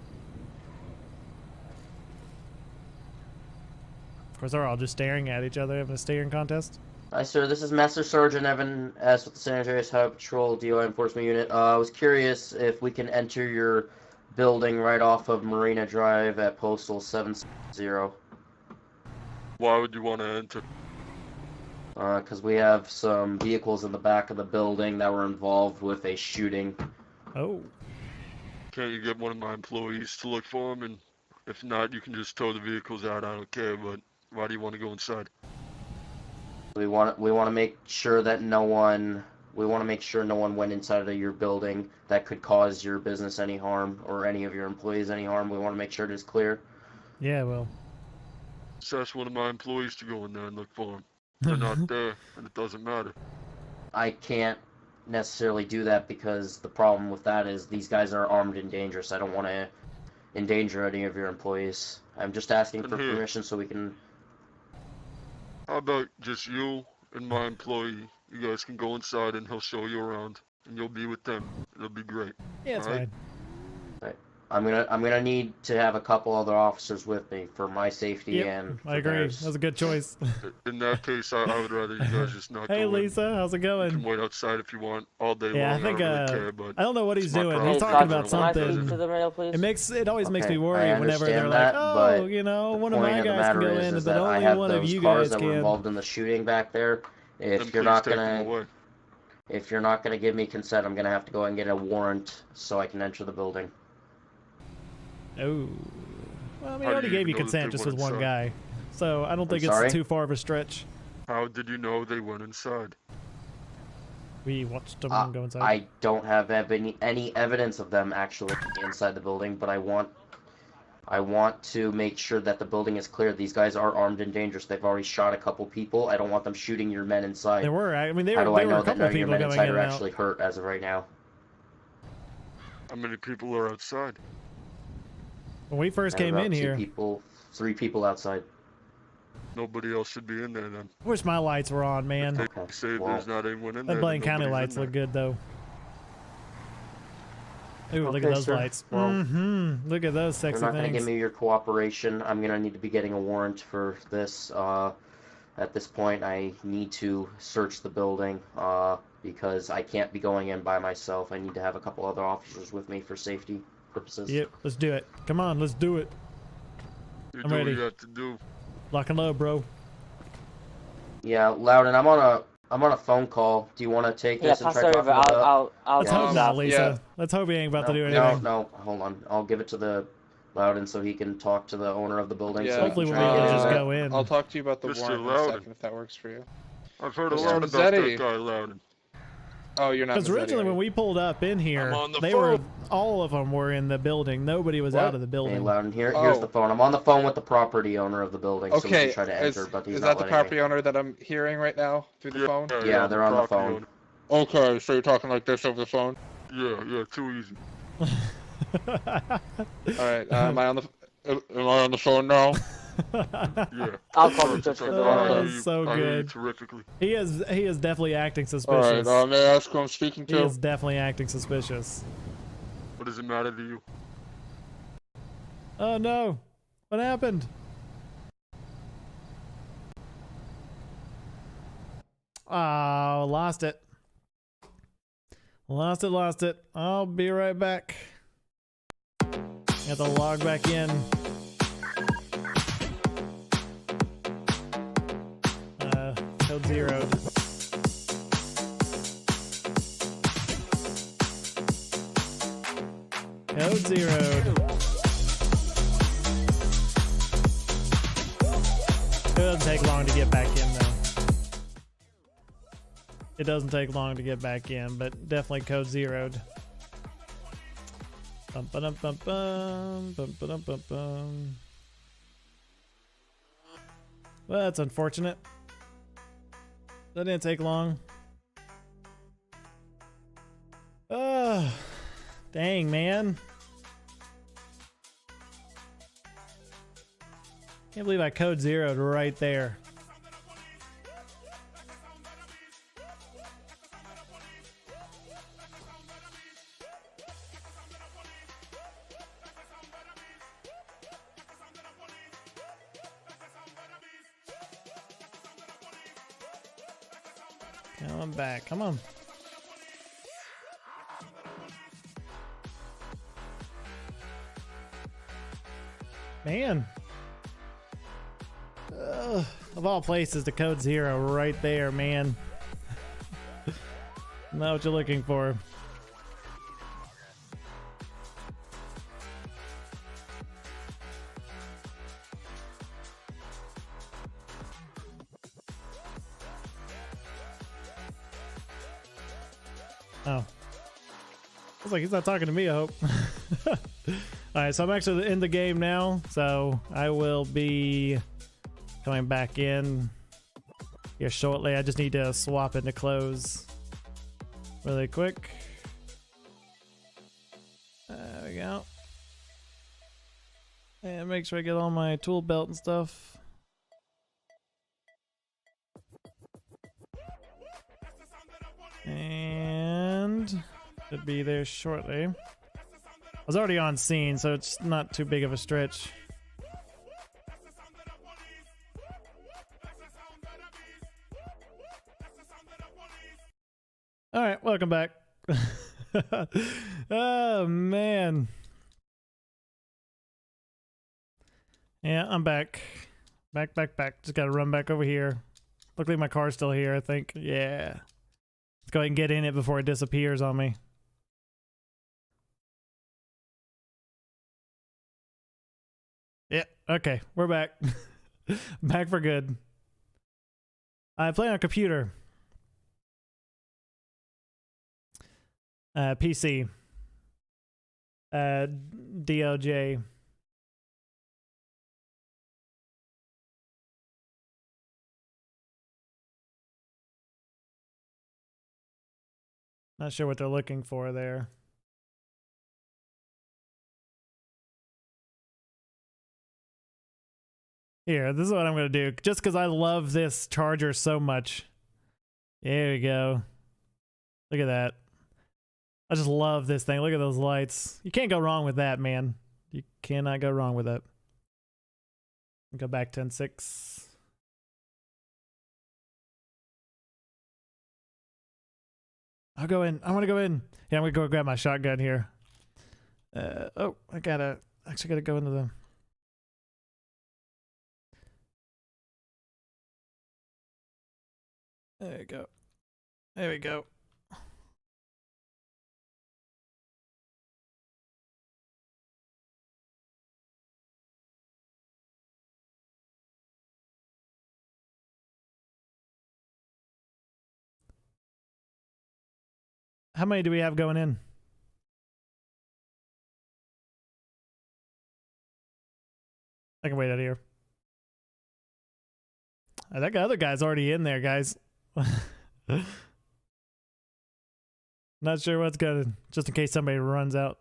Of course, they're all just staring at each other, having a staring contest. Hi, sir. This is Master Sergeant Evan S. with the San Andreas Highway Patrol DOI Enforcement Unit. I was curious if we can enter your building right off of Marina Drive at Postal 70. Why would you want to enter? Because we have some vehicles in the back of the building that were involved with a shooting. Oh. Can't you get one of my employees to look for them? And if not, you can just tow the vehicles out. I don't care, but why do you want to go inside? We want to make sure that no one went inside of your building that could cause your business any harm or any of your employees any harm. We want to make sure it is clear. Yeah, well. Just ask one of my employees to go in there and look for them. They're not there, and it doesn't matter. I can't necessarily do that because the problem with that is these guys are armed and dangerous. I don't want to endanger any of your employees. I'm just asking for permission so we can... How about just you and my employee? You guys can go inside and he'll show you around, and you'll be with them. It'll be great. Yeah, it's fine. Right. I'm gonna need to have a couple other officers with me for my safety and for I agree. theirs. That's a good choice. In that case, I would rather you guys just not Hey, go Lisa, how's it in. You going? can wait outside if you want all day Yeah, long. I think don't really care, but I don't know what he's it's my doing. problem. He's talking about Can I speak something. to the rail, please? It always makes Okay, me worry I whenever they're understand like, that, oh, but you know, one of point my of the guys can matter go is in, but that I only have one of those you cars guys that were can. involved in the shooting back there. Then If you're please not take them gonna, away. if you're not gonna give me consent, I'm gonna have to go and get a warrant so I can enter the building. Oh. Well, I mean, How I do already you gave you know that consent they just with went one inside? guy. So I don't think I'm sorry? it's too far of a stretch. How did you know they went inside? We watched them go inside. I don't have any evidence of them actually inside the building, but I want to make sure that the building is clear. These guys are armed and dangerous. They've already shot a couple people. I don't want them shooting your men inside. There were, I mean, How there do were I know a that couple none of of your people men going inside in are and out. actually hurt as of right now? How many people are outside? When we first I have came about in here, 3 people outside. Nobody else should be in there then. I wish my lights were on, man. They say well, there's not anyone in The there. Blaine then County nobody's in lights there. look good, though. Ooh, look Okay, at those sir. lights. Well, Look at those If you're sexy not going to things. give me your cooperation, I'm going to need to be getting a warrant for this. At this point, I need to search the building because I can't be going in by myself. I need to have a couple other officers with me for safety purposes. Yep, let's do it. Come on, let's do it. You I'm do ready. what you have to do. Lock and load, bro. Yeah, Loudon, I'm on a I'm on a phone call. Do you want to take Yeah, this and pass try it talking over. to the... I'll Let's do hope that. not, Lisa. Yeah. Let's hope he ain't about to do No, anything. no, hold on. I'll give it to the Loudon so he can talk to the owner of the building. Yeah. So he Hopefully can we'll be try able to and just get go in. I'll talk to you about the Mr. warrant in a Loudon. second if that works for you. I've heard a Mr. lot about Mazzetti. that guy, Loudon. Oh, you're not. Because Mazzetti, originally are you? when we pulled up in here, on the they were all of them were in the building. Nobody was out of the Hey, building. Loudon, here's Oh. the phone. I'm on the phone with the property owner of the building, so we Okay, can try to enter, but he's is not that the letting me. property owner that I'm hearing right now through the phone? Yeah, they're on the property phone. owner. Okay, so you're talking like this over the phone? Yeah, too easy. Alright, am I on the phone now? Yeah. I'll call the judge for the warrant. So I hear you good. terrifically. He is definitely acting suspicious. Alright, may I ask who I'm speaking He to? is definitely acting suspicious. What does it matter to you? Oh no! What happened? Oh, lost it. Lost it. I'll be right back. Have to log back in. Code zeroed. Code zeroed. It doesn't take long to get back in though. It doesn't take long to get back in, but definitely code zeroed. Bum ba dum bum bum bum ba dum bum bum. Well, that's unfortunate. That didn't take long. Oh, dang, man. Can't believe I code zeroed right there. Come back, come on. Man. Of all places to code zero right there, man. Not what you're looking for. Oh. I was like, he's not talking to me, I hope. Alright, so I'm actually in the game now, so I will be coming back in here shortly. I just need to swap into clothes really quick. There we go. And make sure I get all my tool belt and stuff. And should be there shortly. I was already on scene, so it's not too big of a stretch. All right, welcome back. Oh man. Yeah, I'm back. Back. Just gotta run back over here. Luckily my car's still here, I think. Yeah. Let's go ahead and get in it before it disappears on me. Yeah, okay, we're back. Back for good. I play on a computer. PC. DOJ. Not sure what they're looking for there. Here, this is what I'm going to do. Just because I love this charger so much. There we go. Look at that. I just love this thing. Look at those lights. You can't go wrong with that, man. You cannot go wrong with that. Go back 10.6. I'll go in. I want to go in. Yeah, I'm going to go grab my shotgun here. Oh, I actually gotta go into the... There you go. There we go. How many do we have going in? I can wait out here. That other guy's already in there, guys. Not sure what's gonna, just in case somebody runs out.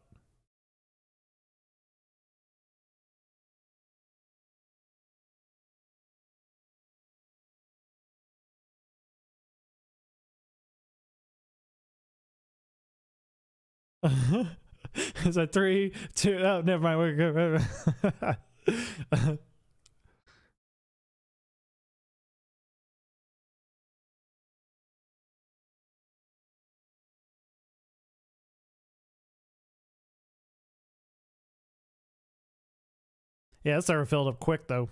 Is that 3, 2? Oh, never mind. We're good. Yeah, that server filled up quick though.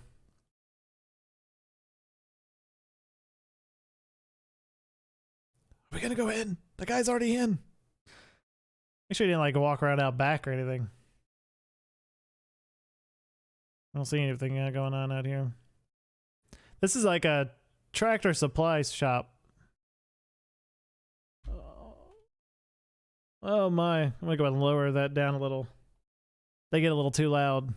We're gonna go in. The guy's already in. Make sure you didn't like walk around out back or anything. I don't see anything going on out here. This is like a tractor supply shop. Oh my. I'm gonna go ahead and lower that down a little. They get a little too loud.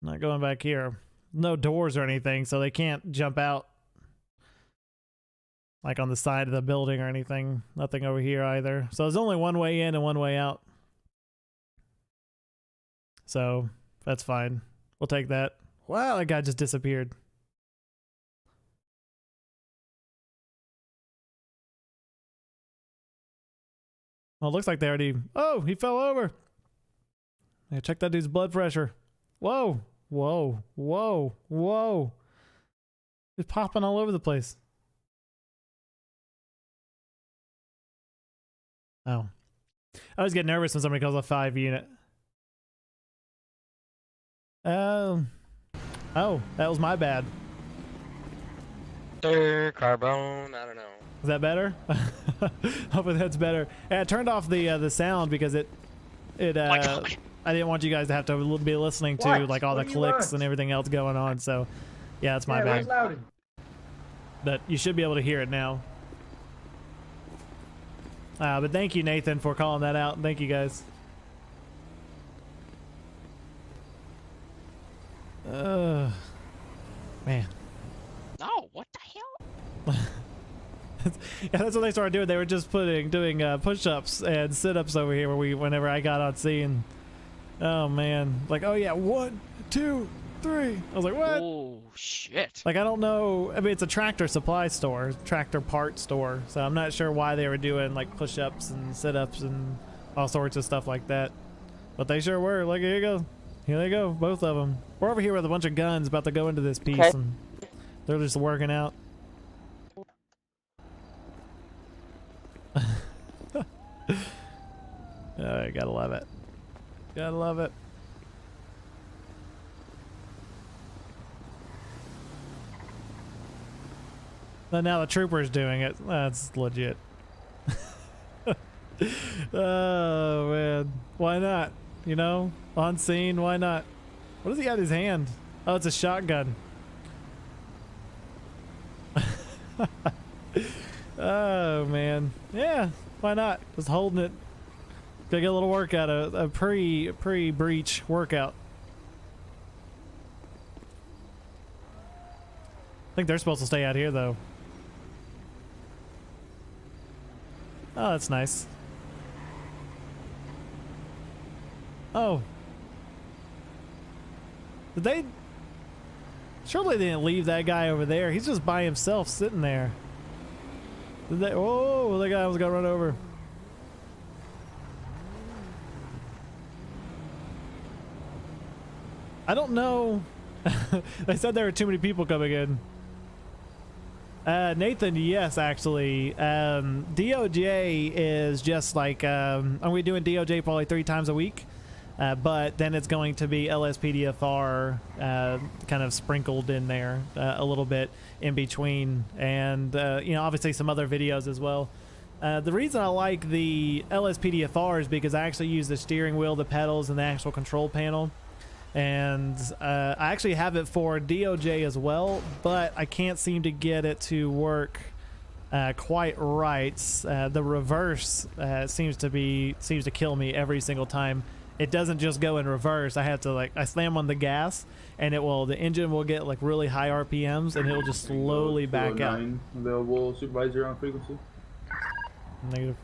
Not going back here. No doors or anything, so they can't jump out. Like on the side of the building or anything. Nothing over here either. So there's only one way in and one way out. So that's fine. We'll take that. Wow, that guy just disappeared. Well, it looks like they already... Oh, he fell over. Yeah, check that dude's blood pressure. Whoa. Whoa. Whoa. Whoa. He's popping all over the place. Oh. I always get nervous when somebody calls a 5 unit. Oh, that was my bad. Carbone, I don't know. Is that better? Hopefully that's better. Yeah, I turned off the sound because I didn't want you guys to have to be listening to like all the clicks and everything else going on. So yeah, that's my bad. Louder. But you should be able to hear it now. But thank you, Nathan, for calling that out. Thank you, guys. Man. No, what the hell? Yeah, that's what they started doing. They were just doing push-ups and sit-ups over here whenever I got on scene. Oh man, like, oh yeah, 1, 2, 3. I was like, what? Oh shit! Like, I don't know. I mean, it's a tractor supply store, tractor part store. So I'm not sure why they were doing like push-ups and sit-ups and all sorts of stuff like that. But they sure were. Like, here you go. Here they go, both of them. We're over here with a bunch of guns about to go into this piece, and they're just working out. Oh, gotta love it. Gotta love it. But now the trooper's doing it. That's legit. Oh, man. Why not? You know? On scene, why not? What does he got in his hand? Oh, it's a shotgun. Oh, man. Yeah, why not? Just holding it. Gotta get a little workout, a pre-breach workout. I think they're supposed to stay out here, though. Oh, that's nice. Oh. Did they... Surely they didn't leave that guy over there. He's just by himself sitting there. Did they... Oh, that guy almost got run over. I don't know. They said there were too many people coming in. Nathan, yes, actually. DOJ is just like... are we doing DOJ probably 3 times a week? but then it's going to be LSPDFR kind of sprinkled in there a little bit in between, and you know, obviously some other videos as well. The reason I like the LSPDFR is because I actually use the steering wheel, the pedals, and the actual control panel. And I actually have it for DOJ as well, but I can't seem to get it to work quite right. The reverse seems to kill me every single time. It doesn't just go in reverse. I have to I slam on the gas, and the engine will get like really high RPMs, and it'll just slowly back out. Available supervisor on frequency. Negative.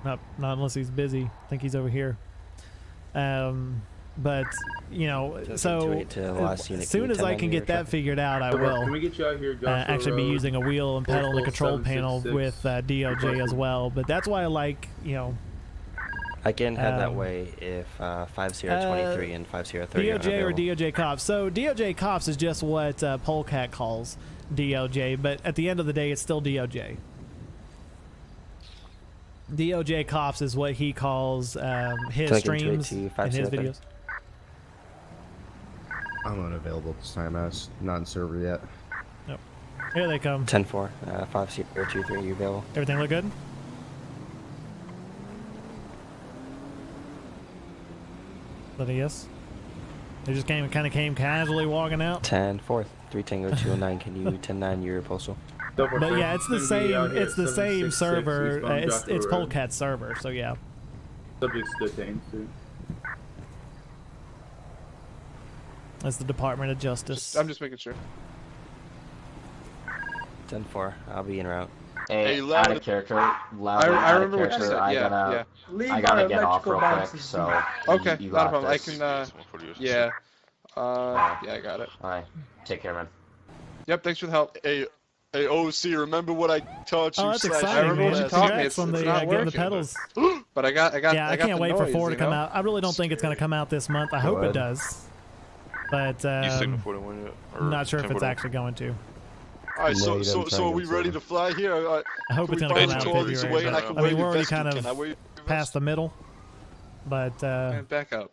Not unless he's busy. I think he's over here. But you know, so as soon as I can get that figured out, I will. Can we get you out here, actually be using a wheel and pedal and the control panel with DOJ as well. But that's why I like, you know. I can head that way if 5023 and 5030 DOJ or DOJ Cops. So DOJ Cops is just what Polecat calls DOJ, but at the end of the day, it's still DOJ. DOJ Cops is what he calls his streams and his videos. I'm unavailable this time. I was not in server yet. Yep. Here they come. 10-4, 5023, you available? Everything look good? Is that a yes? They just kind of came casually walking out. 10-4, 3 Tango 209. Can you 10-9 your postal? But yeah, it's the same. It's the same server. It's Polecat's server. So yeah. Subject's detained too. That's the Department of Justice. I'm just making sure. 10-4. I'll be en route. Hey, out of character. I remember what you said. Yeah. I gotta get off real quick. So. Okay, you not a got problem. this. I can. Yeah. Yeah, I got it. Alright. Take care, man. Yep. Thanks for the help. Hey, OC, remember what I taught you? Oh, that's slash- exciting, I remember man. what you taught me. Congrats on the getting the pedals. But I got. Yeah, I can't the wait for noise, 4 to you come know? out. I really don't think it's going to come out this month. I hope it does. But You signal 41 yet? I'm not sure if it's actually going to. Alright, so are we ready to fly here? I hope it's going to come out in February. I mean, we're already kind of past the middle. But back up.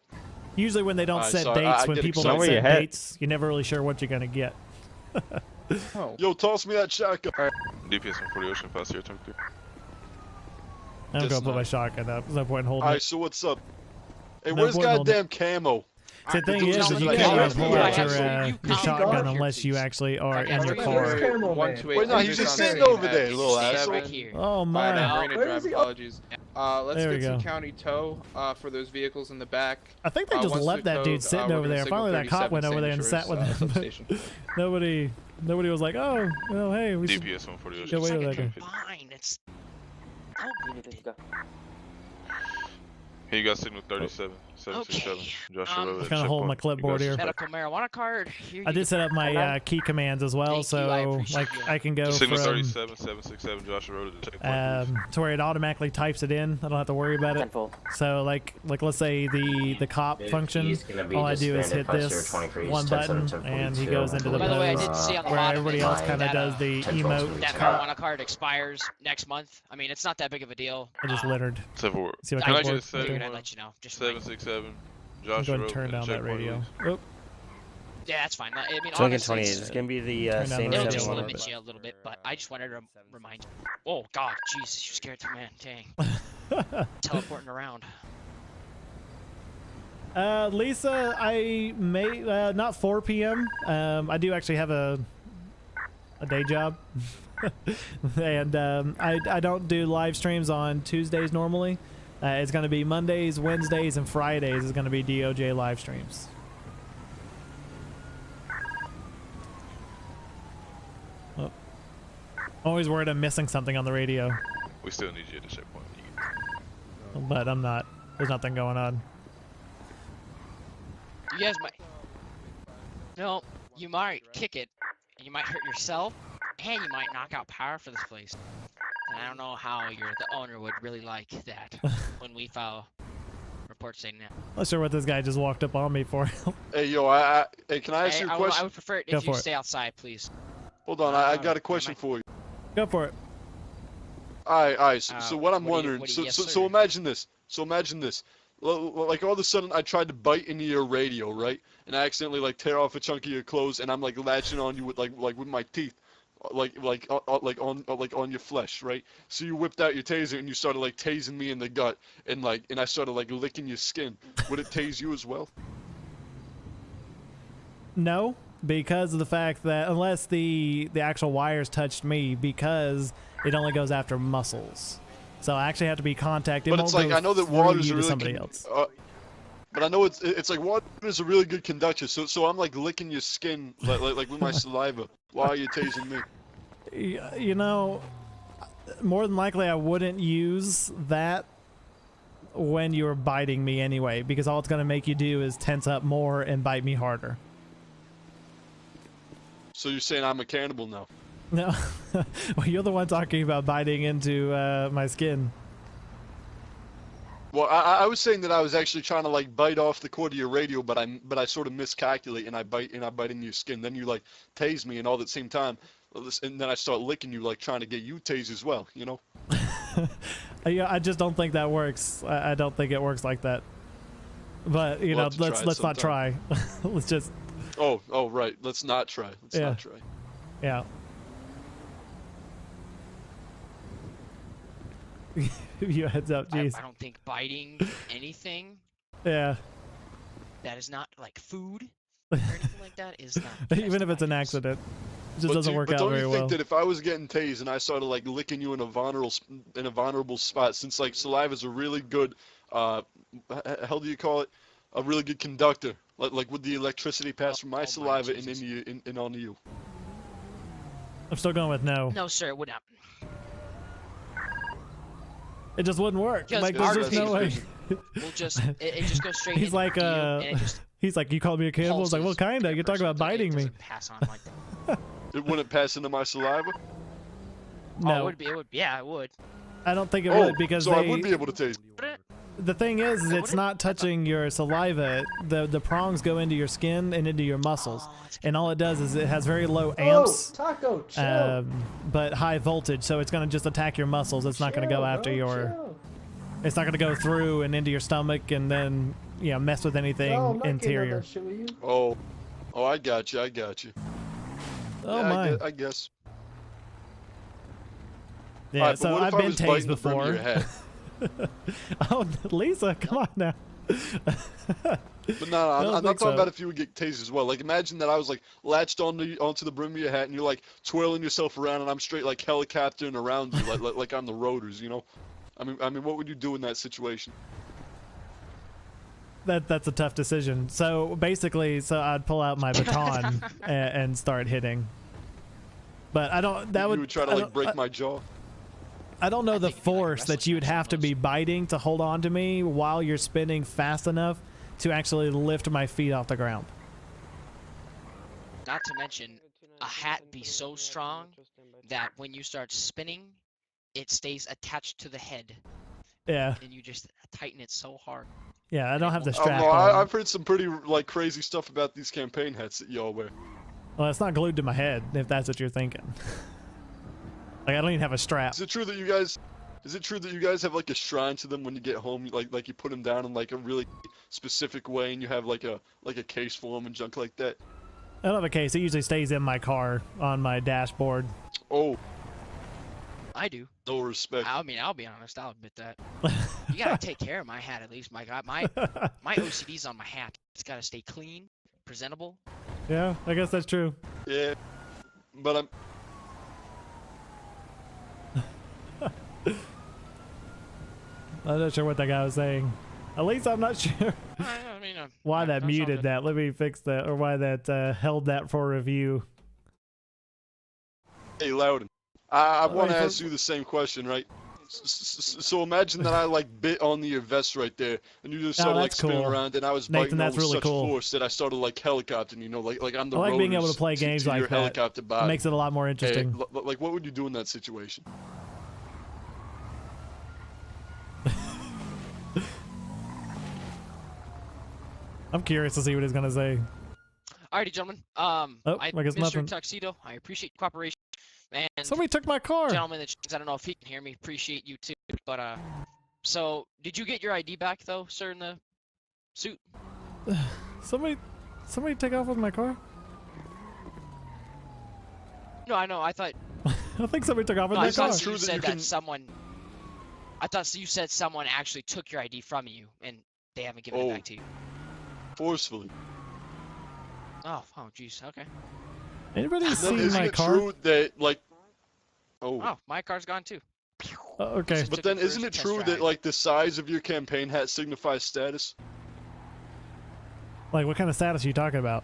Usually when they don't set so dates, I when get people excited. don't set dates, you're never really sure what you're going to get. Yo, toss me that shotgun. DPS 140 Ocean, fast here, time 3. I'm going to put my shotgun up. There's no point in holding Alright, it. so what's up? Hey, No where's point in holding goddamn camo? The thing is, you can't pull out your shotgun unless you actually are in your car. Wait, no, he's just sitting over there, little asshole. Oh my! Apologies. Let's There we get some go. county tow for those vehicles in the back. I think they just once left they're that dude towed, sitting we're over gonna there. signal Finally, that cop went over there and sat with him. substation. But nobody was like, "Oh, well, hey, we should DPS 140 get away with that guy." Fine, it's. Hey, you got signal 37, 767. Joshua Road. I'm kind of holding my clipboard here. Medical marijuana card. Here I you did set up my key commands as well, so like I can go Signal from 37, 767, Joshua Road to checkpoint. to where it automatically types it in. I don't have to worry about it. So like let's say the cop function, all I do is hit this one button and he goes into the By the way, I did pose see on the where bottom everybody else kind of does the emote. that marijuana card expires next month. I mean, it's not that big of a deal. I just littered. So for See what can I clipboard? just say Figured I'd let you know. Just 767, I'm Joshua going Road. to turn down that checkpoint, radio. please. Oh, Yeah, that's fine. I mean, 20 honestly, it's going to be the Turn down same the it'll radio just a little limit bit. you a little bit, but I just wanted to remind you. Oh God, Jesus, you scared the man. Dang. Teleporting around. Lisa, I may not 4 p.m. I do actually have a day job, and I don't do live streams on Tuesdays normally. It's going to be Mondays, Wednesdays, and Fridays is going to be DOJ live streams. Oh. I'm always worried I'm missing something on the radio, We still need you at the checkpoint. but I'm not. There's nothing going on. You guys might. No, you might kick it, and you might hurt yourself, and you might knock out power for this place. And I don't know how the owner would really like that when we file reports saying that. Not sure what this guy just walked up on me for. Hey, yo, hey, can I ask you a I question? would prefer it Go if you for it. stay outside, please. Hold on, I got a question for you. Go for it. Alright, so what I'm what do you- wondering, what do you- yes, so sir. imagine this. So imagine this. like all of a sudden I tried to bite into your radio, right? And I accidentally like tear off a chunk of your clothes, and I'm like latching on you with like with my teeth, like on your flesh, right? So you whipped out your taser and you started like tasing me in the gut, and I started like licking your skin. Would it tase you as well? No, because of the fact that unless the actual wires touched me, because it only goes after muscles. So I actually have to be contacted. But it's like I know that water's a really somebody else. But I know it's like water is a really good conductor. So I'm like licking your skin like with my saliva while you're tasing me. You know, more than likely I wouldn't use that when you're biting me anyway, because all it's going to make you do is tense up more and bite me harder. So you're saying I'm a cannibal now? No. Well, you're the one talking about biting into my skin. Well, I was saying that I was actually trying to like bite off the cord of your radio, but I sort of miscalculate and I bite into your skin. Then you like tase me, and all at the same time, and then I start licking you, like trying to get you tased as well. You know? Yeah, I just don't think that works. I don't think it works like that. But you know, let's not try. Let's just. Oh right. Let's not try. Let's not try. Yeah. You heads up, jeez. I don't think biting anything. Yeah. That is not like food or anything like that is not. Even if it's an accident, it just doesn't work out very well. But don't you think that if I was getting tased and I started like licking you in a vulnerable spot, since like saliva is a really good, how do you call it? A really good conductor. Like would the electricity pass from my saliva and into you and onto you? I'm still going with no. No, sir, it would not. It just wouldn't work. Like there's just no way. We'll just it just goes straight. He's like he's like, you called me a cannibal. I was like, well, kinda. You're talking about biting me. Pass on like that. It wouldn't pass into my saliva. No. Oh, it would be. It would. Yeah, it would. I don't think it would because I would be able to taste. The thing is it's not touching your saliva. The prongs go into your skin and into your muscles, and all it does is it has very low amps, Taco, chill. but high voltage. So it's gonna just attack your muscles. It's not gonna go after It's not gonna go through and into your stomach and then mess with anything interior. Oh, I got you. Oh yeah, my. I guess. Yeah. Right, so I've been tased before. Oh, Lisa, come on now. But no, I'm not talking about if you would get tased as well. Like, imagine that I was like latched onto the brim of your hat, and you're like twirling yourself around, and I'm straight like helicoptering around you, like on the rotors, you know? I mean, what would you do in that situation? That's a tough decision. So basically, I'd pull out my baton and start hitting. But I don't. That you would try to like break my jaw. I don't know the force that you would have to be biting to hold on to me while you're spinning fast enough to actually lift my feet off the ground. Not to mention, a hat be so strong that when you start spinning, it stays attached to the head. Yeah. And you just tighten it so hard. Yeah, I don't have the strap no, on. I've heard some pretty like crazy stuff about these campaign hats that y'all wear. Well, it's not glued to my head, if that's what you're thinking. Like, I don't even have a strap. Is it true that you guys have like a shrine to them when you get home? Like you put them down in like a really specific way, and you have like a case for them and junk like that? I don't have a case. It usually stays in my car on my dashboard. Oh. I do. No respect. I mean, I'll be honest. I'll admit that. You gotta take care of my hat at least. My God, my OCD's on my hat. It's gotta stay clean, presentable. Yeah, I guess that's true. Yeah, but I'm not sure what that guy was saying. At least I'm not sure I mean, why that muted that. Let me fix that, or why that held that for review. Hey, Loudon. I want to ask you the same question, right? So imagine that I like bit onto your vest right there, and you just started like spinning around, and I was biting on with such force that I started like helicoptering, you know, like on the I like being able to play games like that. It makes it a lot more interesting. Hey, like, what would you do in that situation? I'm curious to see what he's gonna say. Alrighty, gentlemen. I guess Mr. nothing. Tuxedo, I appreciate your cooperation. And somebody took my car. Gentlemen, I don't know if he can hear me. Appreciate you too. But So, did you get your ID back though, sir, in the suit? Somebody take off with my car? No, I know. I thought. I think somebody took off with No, my I car. thought you said that someone. I thought you said someone actually took your ID from you and they haven't given it back to you. Forcefully. Oh, jeez. Okay. Anybody seen Isn't my it car? true that like? Oh, my car's gone too. Okay. But then, isn't it true that like the size of your campaign hat signifies status? Like, what kind of status are you talking about?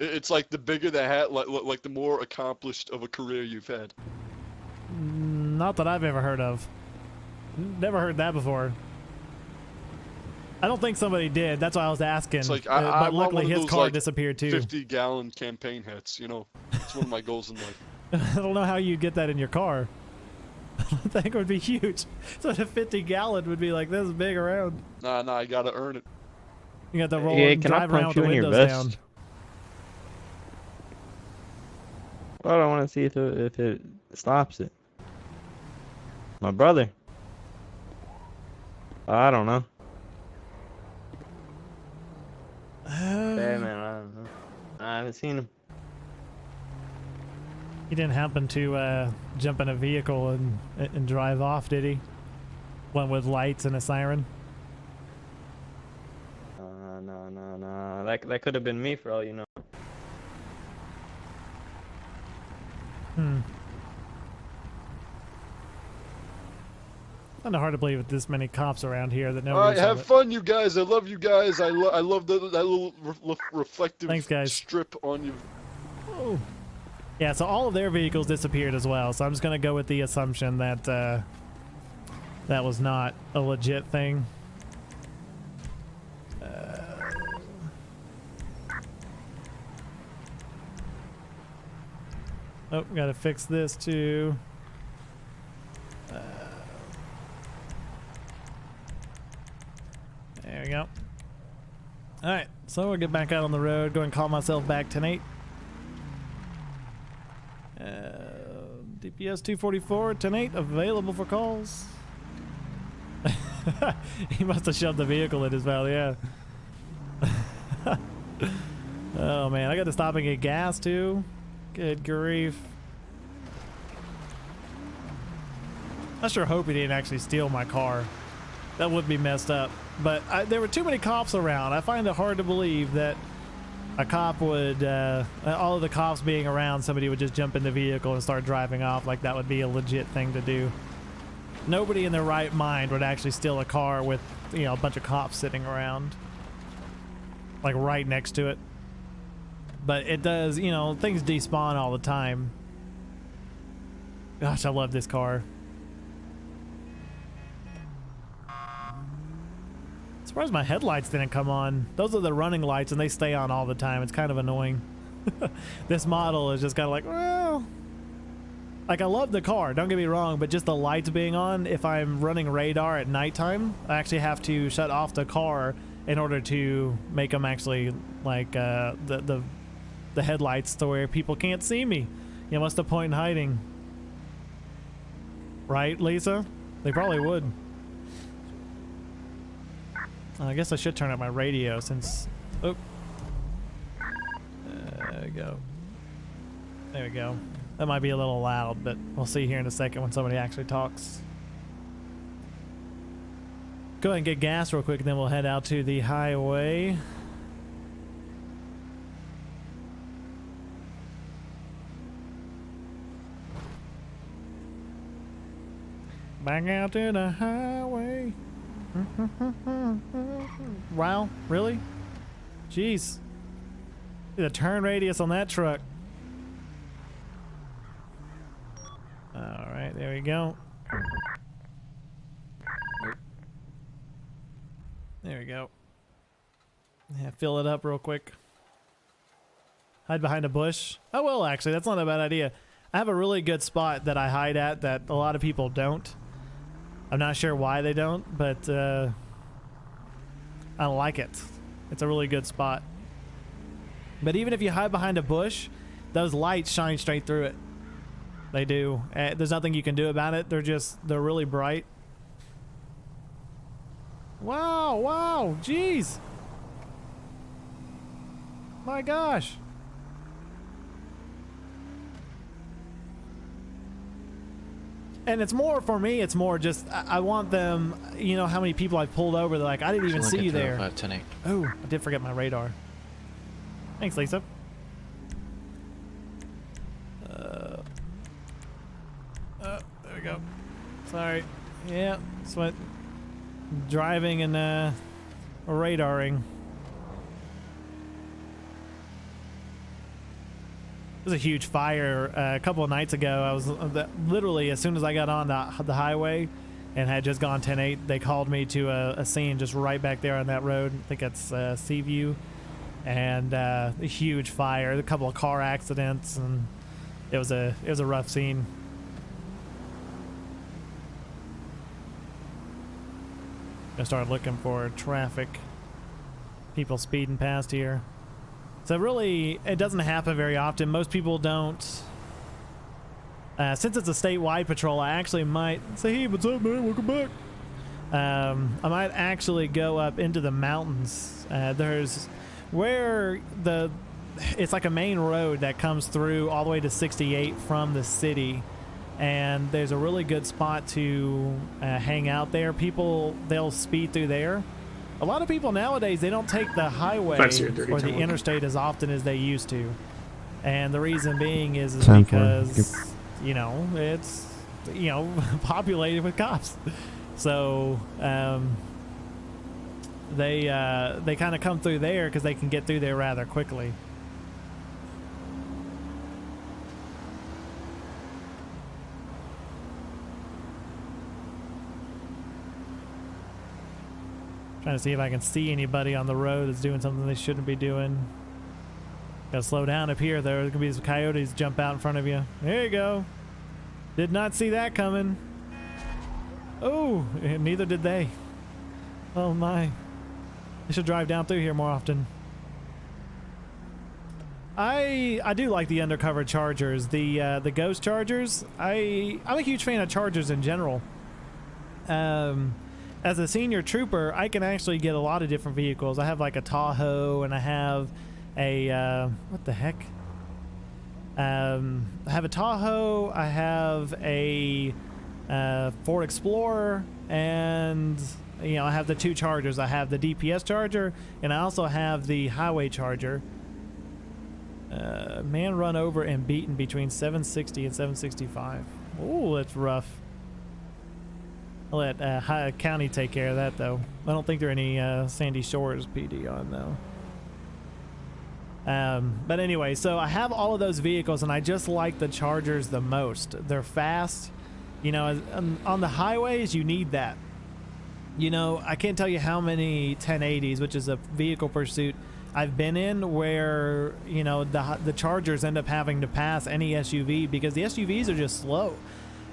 It's like the bigger the hat, like the more accomplished of a career you've had. Not that I've ever heard of. Never heard that before. I don't think somebody did. That's why I was asking. It's like but I want luckily one of his those, car like, disappeared too. 50-gallon campaign hats. You know, it's one of my goals in life. I don't know how you get that in your car. I think it would be huge. So the 50-gallon would be like this big around. Nah, I gotta earn it. You got to roll Yeah, and can I drive around punch with the you in your windows vest? down. Well, I want to see if it stops it. My brother. I don't know. Yeah, man, I don't know. I haven't seen him. He didn't happen to jump in a vehicle and drive off, did he? One with lights and a siren? No. That could have been me for all you know. Kind of hard to believe with this many cops around here that All nobody. right, have fun, you guys. I love you guys. I love that little reflective Thanks, guys. strip on you. Oh. Yeah, so all of their vehicles disappeared as well. So I'm just gonna go with the assumption that that was not a legit thing. Oh, gotta fix this too. There we go. Alright, so we'll get back out on the road, go and call myself back tonight. DPS 244 tonight, available for calls. He must have shoved the vehicle in his mouth, yeah. Oh man, I got to stop and get gas too. Good grief. I sure hope he didn't actually steal my car. That would be messed up. But there were too many cops around. I find it hard to believe that a cop would, all of the cops being around, somebody would just jump in the vehicle and start driving off. Like that would be a legit thing to do. Nobody in their right mind would actually steal a car with, you know, a bunch of cops sitting around. Like right next to it. But it does, you know, things despawn all the time. Gosh, I love this car. Surprised my headlights didn't come on. Those are the running lights and they stay on all the time. It's kind of annoying. This model is just kind of like, well, like I love the car, don't get me wrong, but just the lights being on, if I'm running radar at nighttime, I actually have to shut off the car in order to make them actually like the headlights to where people can't see me. You know, what's the point in hiding? Right, Lisa? They probably would. I guess I should turn up my radio since... Oh. There we go. There we go. That might be a little loud, but we'll see here in a second when somebody actually talks. Go ahead and get gas real quick, and then we'll head out to the highway. Back out to the highway. Wow, really? Jeez. The turn radius on that truck. Alright, there we go. There we go. Yeah, fill it up real quick. Hide behind a bush. Oh well, actually, that's not a bad idea. I have a really good spot that I hide at that a lot of people don't. I'm not sure why they don't, but I like it. It's a really good spot. But even if you hide behind a bush, those lights shine straight through it. They do. There's nothing you can do about it. They're really bright. Wow, wow, jeez. My gosh. And it's more, for me, it's more just, I want them, you know, how many people I've pulled over, they're like, I didn't even see you there. Oh, I did forget my radar. Thanks, Lisa. There we go. Sorry. Yeah, that's what driving and radaring. There was a huge fire a couple of nights ago. I was literally, as soon as I got on the highway and had just gone 10-8, they called me to a scene just right back there on that road. I think it's Seaview, and a huge fire, a couple of car accidents, and it was a rough scene. I started looking for traffic, people speeding past here. So really, it doesn't happen very often. Most people don't. Since it's a statewide patrol, I actually might say, hey, what's up, man? Welcome back. I might actually go up into the mountains. There's where it's like a main road that comes through all the way to 68 from the city. And there's a really good spot to hang out there. People, they'll speed through there. A lot of people nowadays, they don't take the highway or the interstate as often as they used to. And the reason being is because, you know, it's, you know, populated with cops. So they kind of come through there because they can get through there rather quickly. Trying to see if I can see anybody on the road that's doing something they shouldn't be doing. Gotta slow down up here. There's gonna be some coyotes jump out in front of you. There you go. Did not see that coming. Oh, neither did they. Oh my. I should drive down through here more often. I do like the undercover chargers. The ghost chargers. I'm a huge fan of chargers in general. As a senior trooper, I can actually get a lot of different vehicles. I have like a Tahoe, and I have a what the heck? I have a Tahoe. I have a Ford Explorer, and you know, I have the two chargers. I have the DPS charger, and I also have the highway charger. Man run over and beaten between 760 and 765. Oh, that's rough. I'll let High County take care of that, though. I don't think there are any Sandy Shores PD on, though. But anyway, so I have all of those vehicles, and I just like the Chargers the most. They're fast. You know, on the highways, you need that. You know, I can't tell you how many 1080s, which is a vehicle pursuit, I've been in where, you know, the Chargers end up having to pass any SUV because the SUVs are just slow.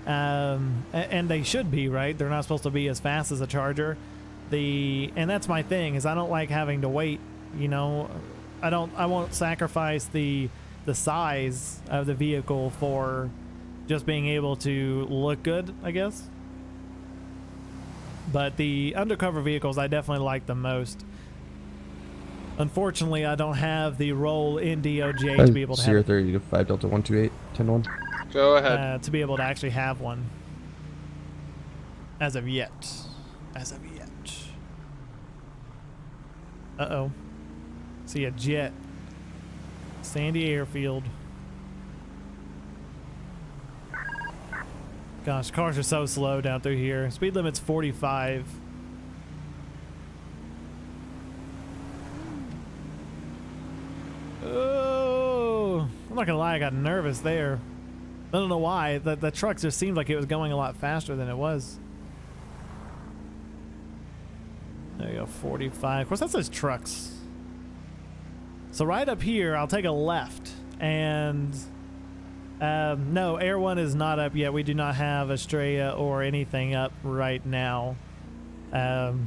And they should be, right? They're not supposed to be as fast as a Charger. And that's my thing, is I don't like having to wait. You know, I won't sacrifice the size of the vehicle for just being able to look good, I guess. But the undercover vehicles I definitely like the most. Unfortunately, I don't have the role in DOJ to be able to Sierra have 30 to 5 Delta 128 10-1. Go ahead. To be able to actually have one. As of yet. As of yet. Uh-oh. See a jet. Sandy Airfield. Gosh, cars are so slow down through here. Speed limit's 45. Oh, I'm not gonna lie, I got nervous there. I don't know why. The truck just seemed like it was going a lot faster than it was. There you go, 45. Of course, that says trucks. So right up here, I'll take a left. And no, Air 1 is not up yet. We do not have Estrella or anything up right now. To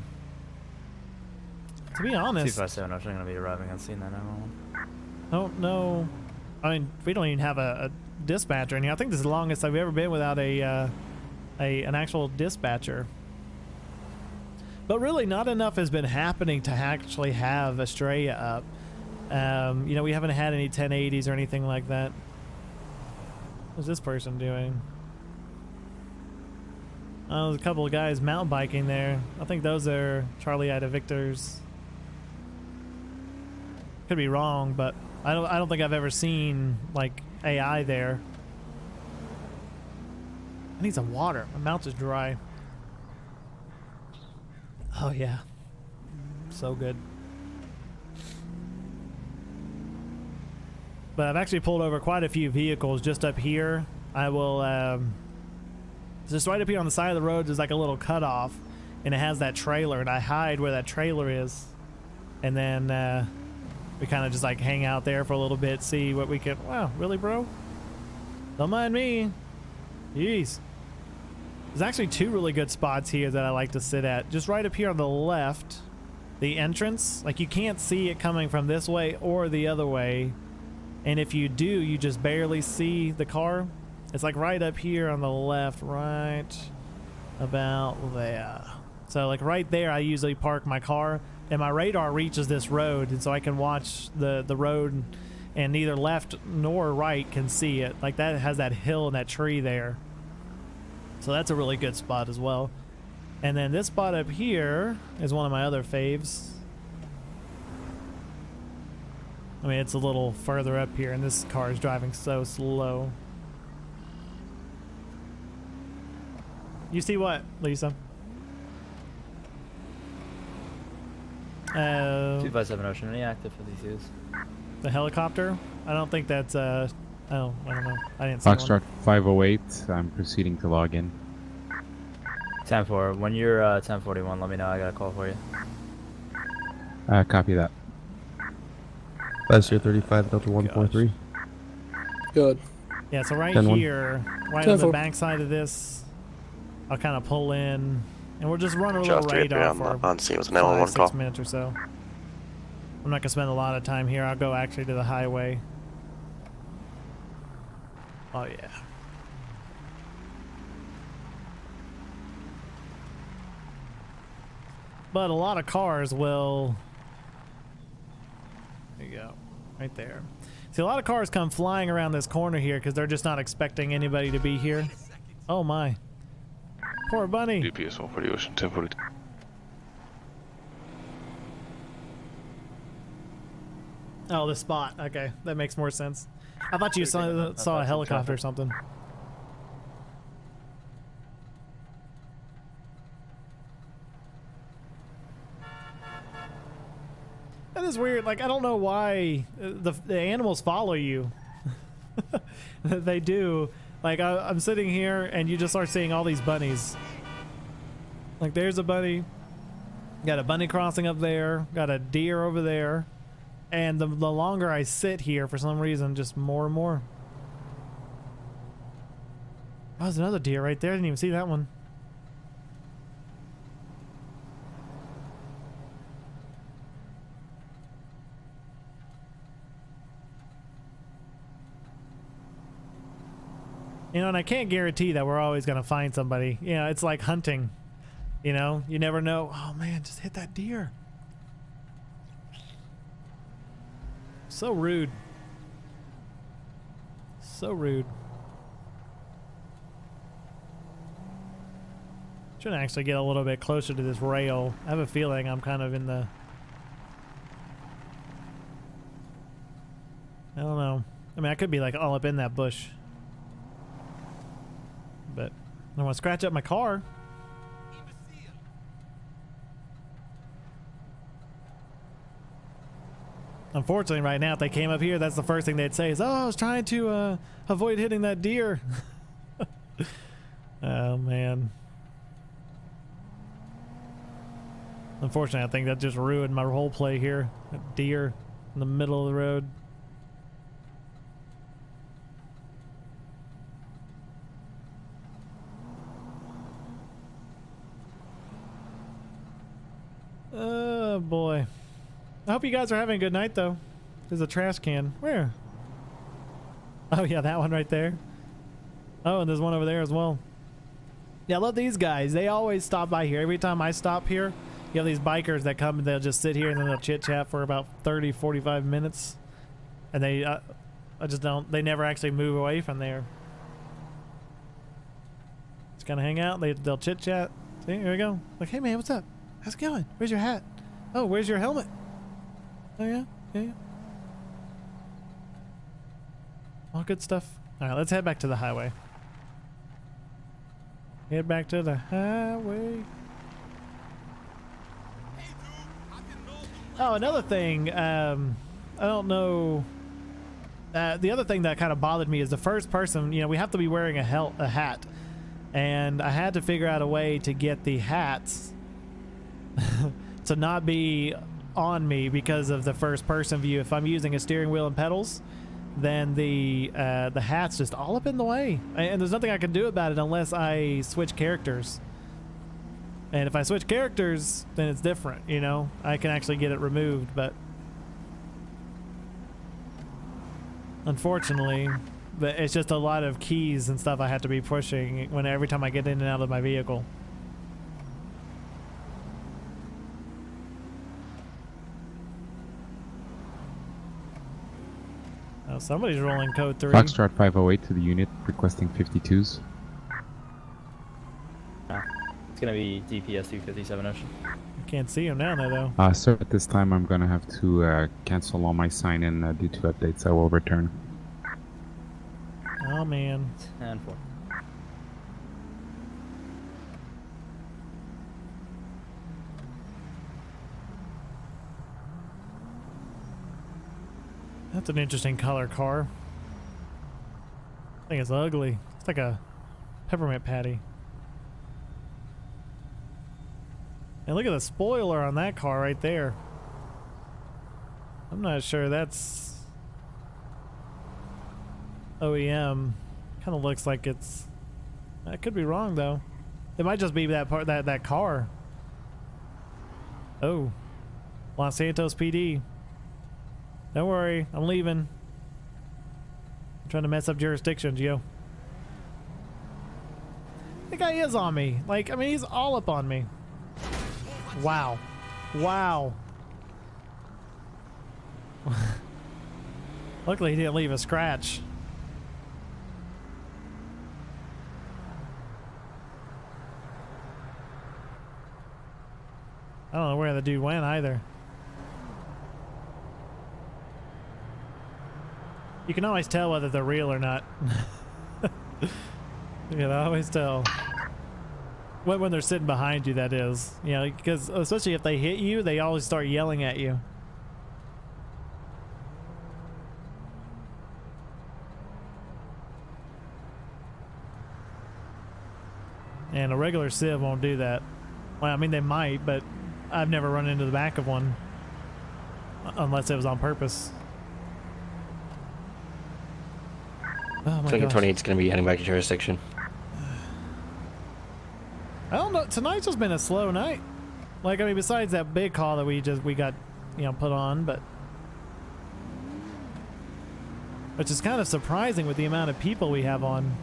be honest, 257 actually going to be arriving on scene 911. I don't know. I mean, we don't even have a dispatcher in here. I think this is the longest I've ever been without an actual dispatcher. But really, not enough has been happening to actually have Estrella up. You know, we haven't had any 1080s or anything like that. What's this person doing? Oh, there's a couple of guys mountain biking there. I think those are Charlie Ida Victors. Could be wrong, but I don't think I've ever seen like AI there. I need some water. My mouth is dry. Oh yeah, so good. But I've actually pulled over quite a few vehicles just up here. I will just right up here on the side of the road. There's like a little cutoff, and it has that trailer, and I hide where that trailer is, and then we kind of just like hang out there for a little bit, see what we can. Wow, really, bro? Don't mind me. Jeez. There's actually two really good spots here that I like to sit at. Just right up here on the left, the entrance. Like, you can't see it coming from this way or the other way. And if you do, you just barely see the car. It's like right up here on the left, right about there. So like right there, I usually park my car, and my radar reaches this road, and so I can watch the road, and neither left nor right can see it. Like, that has that hill and that tree there. So that's a really good spot as well. And then this spot up here is one of my other faves. I mean, it's a little further up here, and this car is driving so slow. You see what, Lisa? 257 Ocean, any active 52s? The helicopter? I don't think that's oh, I don't know. I didn't see Foxtrot 508, I'm proceeding to log in. 10-4, when you're 1041, let me know. I got a call for you. Copy that. 5035 Delta 143. Good. Yeah, so right 10-1. here, right on the back side of this, I'll kind of pull in, and we'll just run a little radar for on scene with an 5-6 call. minutes or so. I'm not gonna spend a lot of time here. I'll go actually to the highway. Oh yeah. But a lot of cars will. There you go, right there. See, a lot of cars come flying around this corner here because they're just not expecting anybody to be here. Oh my. Poor bunny. DPS 140 Ocean 1042. Oh, the spot. Okay, that makes more sense. I thought you saw a helicopter or something. That is weird. Like, I don't know why the animals follow you. They do. Like, I'm sitting here and you just start seeing all these bunnies. Like, there's a bunny. Got a bunny crossing up there. Got a deer over there. And the longer I sit here, for some reason, just more and more. Oh, there's another deer right there. I didn't even see that one. You know, and I can't guarantee that we're always going to find somebody. You know, it's like hunting. You know, you never know. Oh, man, just hit that deer. So rude. So rude. Should actually get a little bit closer to this rail. I have a feeling I'm kind of in the... I don't know. I mean, I could be like all up in that bush. But I don't want to scratch up my car. Unfortunately, right now, if they came up here, that's the first thing they'd say is, oh, I was trying to avoid hitting that deer. Oh, man. Unfortunately, I think that just ruined my whole play here. That deer in the middle of the road. Oh, boy. I hope you guys are having a good night, though. There's a trash can. Where? Oh, yeah, that one right there. Oh, and there's one over there as well. Yeah, I love these guys. They always stop by here. Every time I stop here, You have these bikers that come and they'll just sit here and then they'll chit chat for about 30, 45 minutes. And they, I just don't, they never actually move away from there. Just kind of hang out. They'll chit chat. See, here we go. Like, hey man, what's up? How's it going? Where's your hat? Oh, where's your helmet? Oh yeah, yeah. All good stuff. All right, let's head back to the highway. Head back to the highway. Oh, another thing, I don't know. The other thing that kind of bothered me is the first person, you know, we have to be wearing a hat. And I had to figure out a way to get the hats to not be on me because of the first person view. If I'm using a steering wheel and pedals, then the hat's just all up in the way. And there's nothing I can do about it unless I switch characters. And if I switch characters, then it's different, you know? I can actually get it removed, but unfortunately, it's just a lot of keys and stuff I have to be pushing every time I get in and out of my vehicle. Oh, somebody's rolling code 3. Foxtrot 508 to the unit, requesting 52s. It's gonna be DPS 257 Ocean. I can't see him now, though. Sir, at this time I'm gonna have to cancel all my sign-in due to updates. I will return. Oh man. And 4. That's an interesting color car. I think it's ugly. It's like a peppermint patty. And look at the spoiler on that car right there. I'm not sure that's OEM. Kind of looks like it's. I could be wrong though. It might just be that part, that car. Oh, Los Santos PD. Don't worry, I'm leaving. I'm trying to mess up jurisdictions, yo. The guy is on me. Like, I mean, he's all up on me. Wow. Wow. Luckily, he didn't leave a scratch. I don't know where the dude went either. You can always tell whether they're real or not. You can always tell. When they're sitting behind you, that is. You know, because especially if they hit you, they always start yelling at you. And a regular Civ won't do that. Well, I mean, they might, but I've never run into the back of one. Unless it was on purpose. Oh my Second gosh. 28 is going to be heading back to jurisdiction. I don't know. Tonight's just been a slow night. Like, I mean, besides that big call that we got, you know, put on, but which is kind of surprising with the amount of people we have on.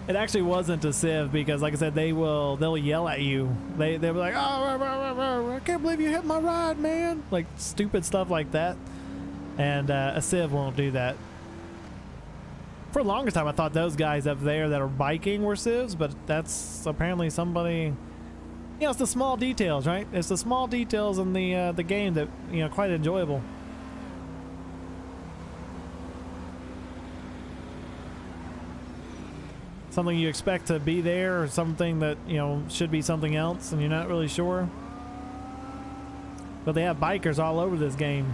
It actually wasn't a Civ because, like I said, they'll yell at you. They'll be like, "Oh, I can't believe you hit my ride, man!" Like stupid stuff like that. And a Civ won't do that. For the longest time, I thought those guys up there that are biking were Civs, but that's apparently somebody. You know, it's the small details, right? It's the small details in the game that, you know, quite enjoyable. Something you expect to be there, or something that, you know, should be something else, and you're not really sure. But they have bikers all over this game.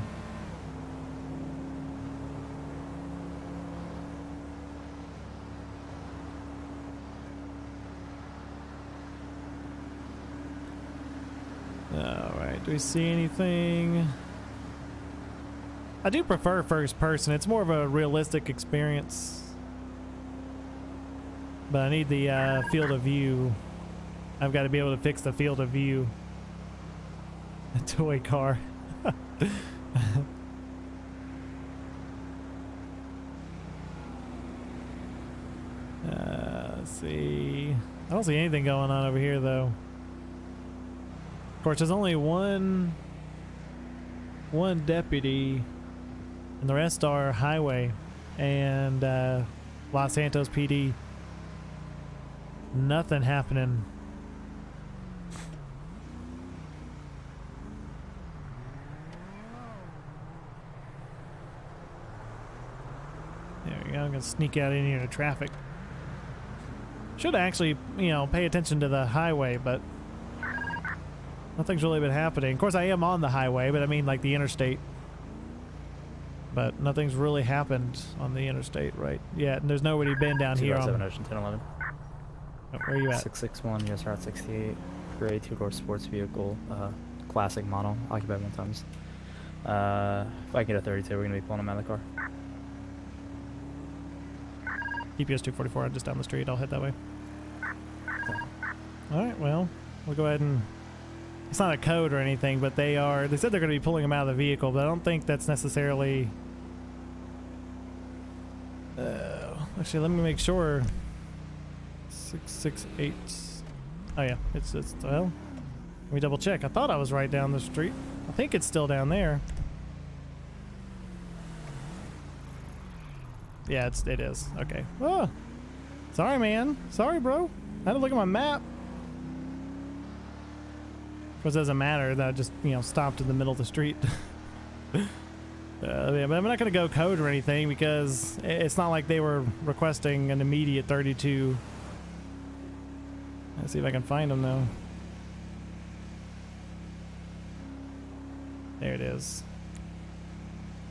Alright, do we see anything? I do prefer first person. It's more of a realistic experience. But I need the field of view. I've got to be able to fix the field of view. A toy car. Let's see. I don't see anything going on over here though. course, there's only one deputy, and the rest are highway and Los Santos PD. Nothing happening. There we go. I'm gonna sneak out in here to traffic. Should actually, you know, pay attention to the highway, but nothing's really been happening. Of course, I am on the highway, but I mean like the interstate. But nothing's really happened on the interstate right yet, and there's nobody been down here on... 7 Ocean 1011. Oh, where are you at? 661 US Route 68. Gray 2-door sports vehicle. Classic model. Occupied 1 times. If I can get a 32, we're going to be pulling them out of the car. DPS 244 just down the street. I'll head that way. Alright, well, we'll go ahead and... It's not a code or anything, but they said they're going to be pulling them out of the vehicle, but I don't think that's necessarily... actually, let me make sure. 668. Oh yeah, it's well, let me double check. I thought I was right down the street. I think it's still down there. Yeah, it is. Okay. Oh, sorry, man. Sorry, bro. I had to look at my map. Of course, it doesn't matter that I just, you know, stopped in the middle of the street. Yeah, but I'm not going to go code or anything because it's not like they were requesting an immediate 32. Let's see if I can find them though. There it is.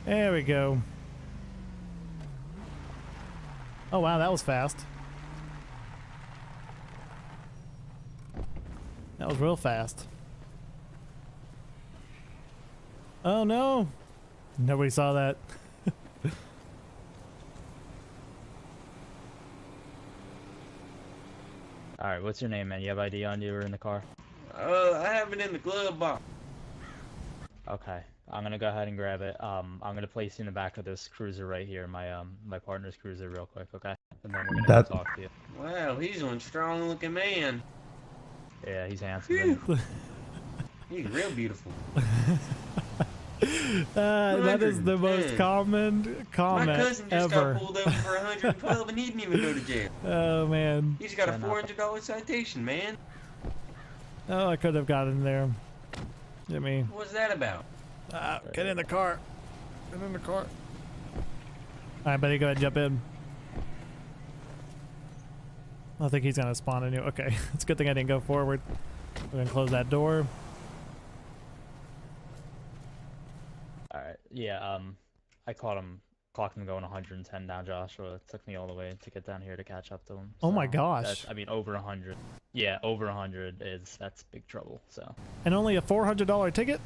There we go. Oh wow, that was fast. That was real fast. Oh no! Nobody saw that. Alright, what's your name, man? You have ID on you or in the car? I have it in the glove box. Okay, I'm gonna go ahead and grab it. I'm gonna place you in the back of this cruiser right here, my partner's cruiser, real quick, okay? And then we're gonna go talk to you. Wow, he's one strong-looking man. Yeah, he's handsome. He's real beautiful. That is the most common comment My cousin just ever. got pulled over for 112 and he didn't even go to jail. Oh man. He's got a $400 citation, man. Oh, I could have gotten there. Jimmy. What's that about? Get in the car. Get in the car. Alright, buddy, go ahead and jump in. I think he's gonna spawn a new. Okay, it's a good thing I didn't go forward. We're gonna close that door. Alright, yeah, I caught him going 110 down Joshua. It took me all the way to get down here to catch up to him. Oh my gosh. I mean, over 100. Yeah, over 100 that's big trouble, so. And only a $400 ticket?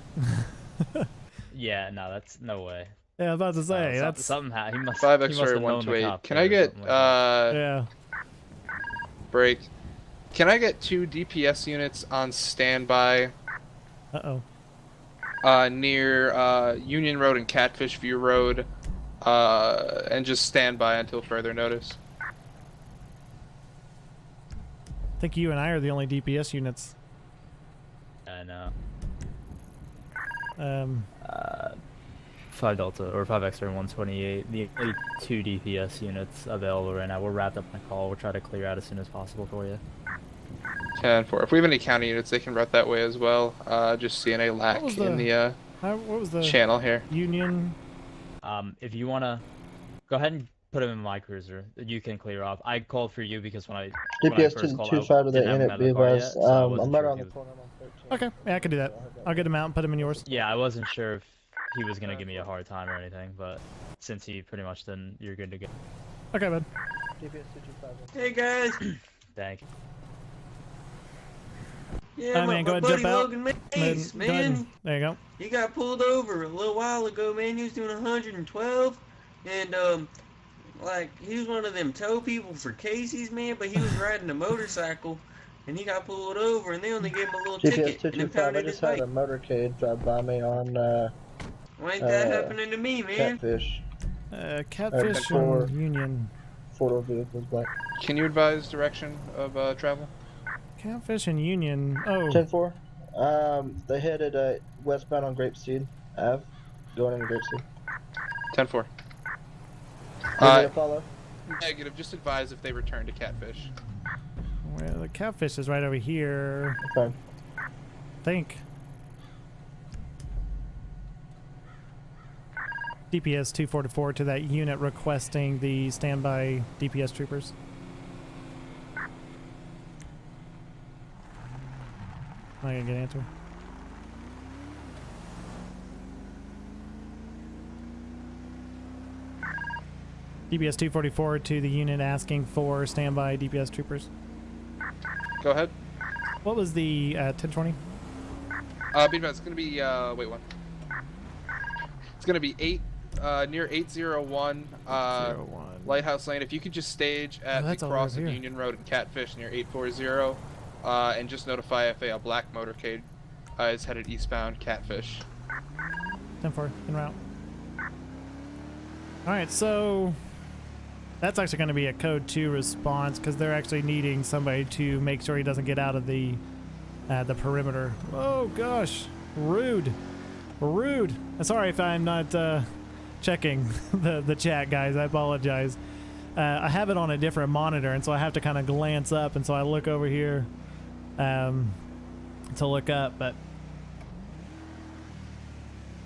Yeah, no, that's no way. Yeah, I was about to say, that's... Something he must 5 he must X-ray have known the 128. cop Can there I or get, something like that. Yeah. Break. Can I get 2 DPS units on standby? Uh-oh. Near Union Road and Catfish View Road, and just stand by until further notice. I think you and I are the only DPS units. I know. 5 Delta or 5 X-ray 128. The only 2 DPS units available right now. We're wrapped up in a call. We'll try to clear out as soon as possible for you. 10-4. If we have any county units, they can route that way as well. Just seeing a lack in the what was the channel here. Union? If you wanna go ahead and put him in my cruiser, you can clear off. I called for you because when I DPS 225 to the unit, be advised. I'm right on the corner. Okay, yeah, I can do that. I'll get him out and put him in yours. Yeah, I wasn't sure if he was gonna give me a hard time or anything, but since he pretty much didn't, you're good to go. Okay, bud. DPS 225. Hey guys. Thank you. Yeah, man, go my ahead, buddy jump out. Logan Mace, Go ahead man. and- there you go. He got pulled over a little while ago, man. He was doing 112, and like he was one of them tow people for Casey's, man. But he was riding a motorcycle, and he got pulled over, and they only gave him a little DPS ticket and 225. I impounded his just had bike. a motorcade drive by me on Why ain't that happening to me, man? Catfish. Catfish for and Union. 4-door vehicles black. Can you advise direction of travel? Catfish and Union. Oh. 10-4. They headed westbound on Grapeseed Ave, going into Grapeseed. 10-4. Follow. Negative. Just advise if they return to Catfish. Well, the Catfish is right over here. Okay. I think. DPS 244 to that unit requesting the standby DPS troopers. Am I gonna get an answer? DPS 244 to the unit asking for standby DPS troopers. Go ahead. What was the 1020? It's gonna be wait one. It's gonna be 8 near 801 Lighthouse Lane. If you could just stage at the cross of Union Road and Catfish near 840, and just notify if a black motorcade is headed eastbound Catfish. 10-4 en route. All right, so that's actually going to be a code 2 response because they're actually needing somebody to make sure he doesn't get out of the perimeter. Oh gosh, rude. Sorry if I'm not checking the chat, guys. I apologize. I have it on a different monitor, and so I have to kind of glance up, and so I look over here to look up, but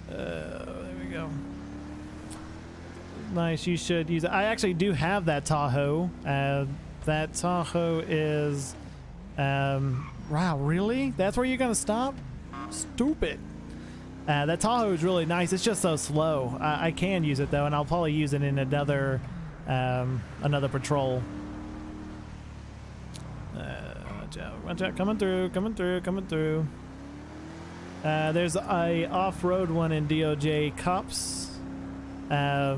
there we go. Nice, you should use it. I actually do have that Tahoe. That Tahoe is wow, really? That's where you're gonna stop? Stupid. That Tahoe is really nice. It's just so slow. I can use it though, and I'll probably use it in another patrol. Watch out, coming through. There's a off-road one in DOJ Cops. Yeah,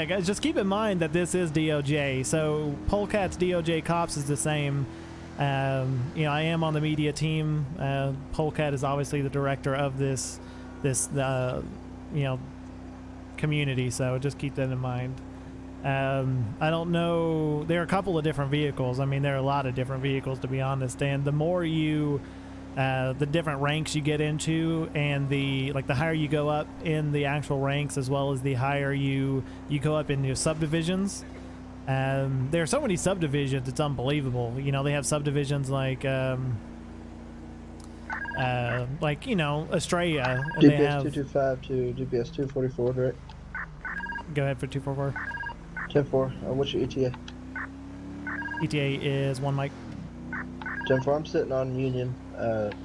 guys, just keep in mind that this is DOJ. So Polecat's DOJ Cops is the same. You know, I am on the media team. Polecat is obviously the director of this you know, community. So just keep that in mind. I don't know. There are a couple of different vehicles. I mean, there are a lot of different vehicles, to be honest. And the more you, the different ranks you get into, and the higher you go up in the actual ranks, as well as the higher you go up in your subdivisions. There are so many subdivisions, it's unbelievable. You know, they have subdivisions like you know, Estrella. DPS 225 to DPS 244, right? Go ahead for 244. 10-4. What's your ETA? ETA is 1 mic. 10-4. I'm sitting on Union,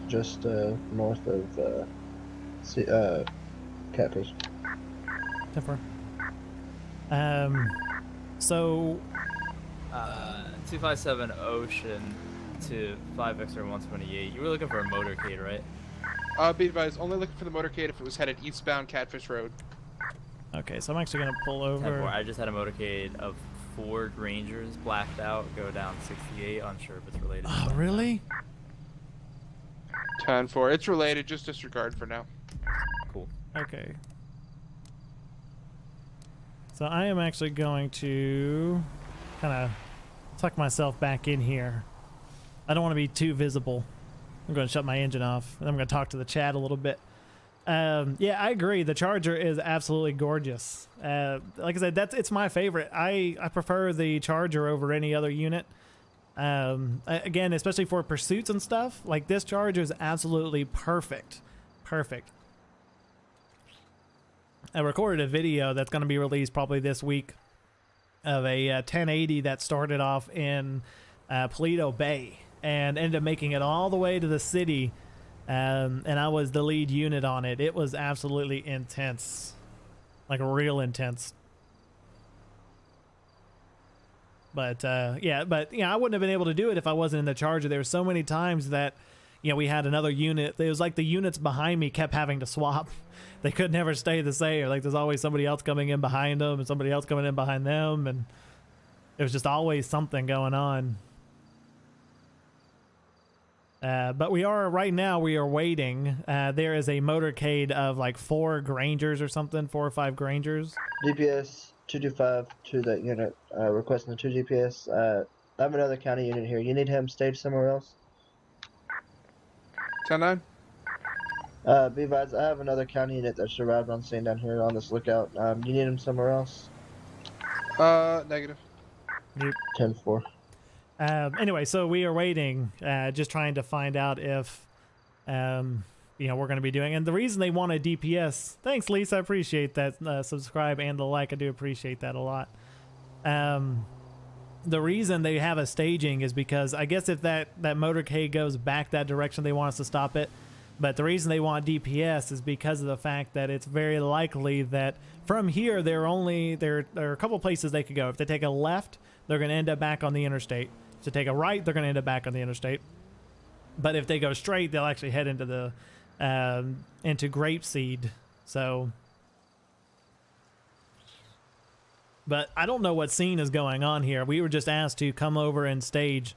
just north of Catfish. 10-4. So 257 Ocean to 5XR 128. You were looking for a motorcade, right? Be advised, only looking for the motorcade if it was headed eastbound Catfish Road. Okay, so I'm actually gonna pull over. 10-4. I just had a motorcade of Ford Rangers blacked out, go down 68. Unsure if it's related. Oh, really? 10-4. It's related. Just disregard for now. Cool. Okay. So I am actually going to kind of tuck myself back in here. I don't want to be too visible. I'm going to shut my engine off, and I'm going to talk to the chat a little bit. Yeah, I agree. The Charger is absolutely gorgeous. Like I said, it's my favorite. I prefer the Charger over any other unit. Again, especially for pursuits and stuff, like this Charger is absolutely perfect. Perfect. I recorded a video that's going to be released probably this week of a 1080 that started off in Paleto Bay and ended up making it all the way to the city. And I was the lead unit on it. It was absolutely intense, like real intense. But yeah, I wouldn't have been able to do it if I wasn't in the Charger. There were so many times that, you know, we had another unit. It was like the units behind me kept having to swap. They could never stay the same. Like there's always somebody else coming in behind them and somebody else coming in behind them, and there was just always something going on. But we are right now. We are waiting. There is a motorcade of like 4 Grangers or something, 4 or 5 Grangers. DPS 225 to that unit, requesting the 2 DPS. I have another county unit here. You need him staged somewhere else? 10-9. Be advised, I have another county unit that should arrive on scene down here on this lookout. Do you need him somewhere else? Negative. 10-4. Anyway, so we are waiting, just trying to find out if, you know, we're going to be doing. And the reason they want a DPS, thanks, Lisa, I appreciate that. Subscribe and the like, I do appreciate that a lot. The reason they have a staging is because I guess if that motorcade goes back that direction, they want us to stop it. But the reason they want DPS is because of the fact that it's very likely that from here there are a couple places they could go. If they take a left, they're going to end up back on the interstate. If they take a right, they're going to end up back on the interstate. But if they go straight, they'll actually head into the into Grapeseed. So, but I don't know what scene is going on here. We were just asked to come over and stage,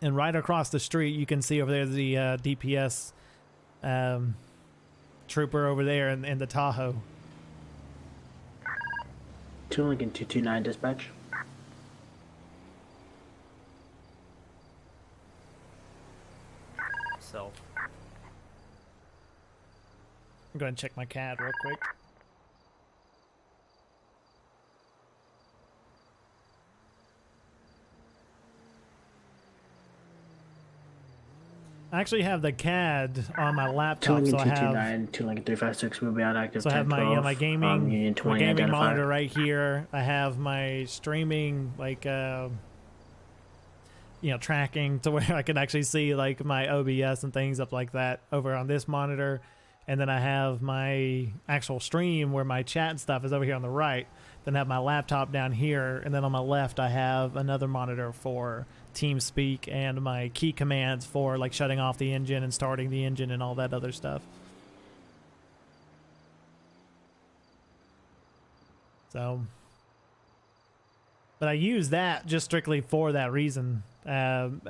and right across the street you can see over there the DPS trooper over there in the Tahoe. 2 Lincoln 229 dispatch. Self. I'm going to check my CAD real quick. I actually have the CAD on my laptop, so I have 2 Lincoln 356 will be on active. So I have my my gaming Union 20 my gaming identifier. monitor right here. I have my streaming like you know, tracking to where I can actually see like my OBS and things up like that over on this monitor, and then I have my actual stream where my chat and stuff is over here on the right. Then I have my laptop down here, and then on my left I have another monitor for TeamSpeak and my key commands for like shutting off the engine and starting the engine and all that other stuff. So, but I use that just strictly for that reason. I've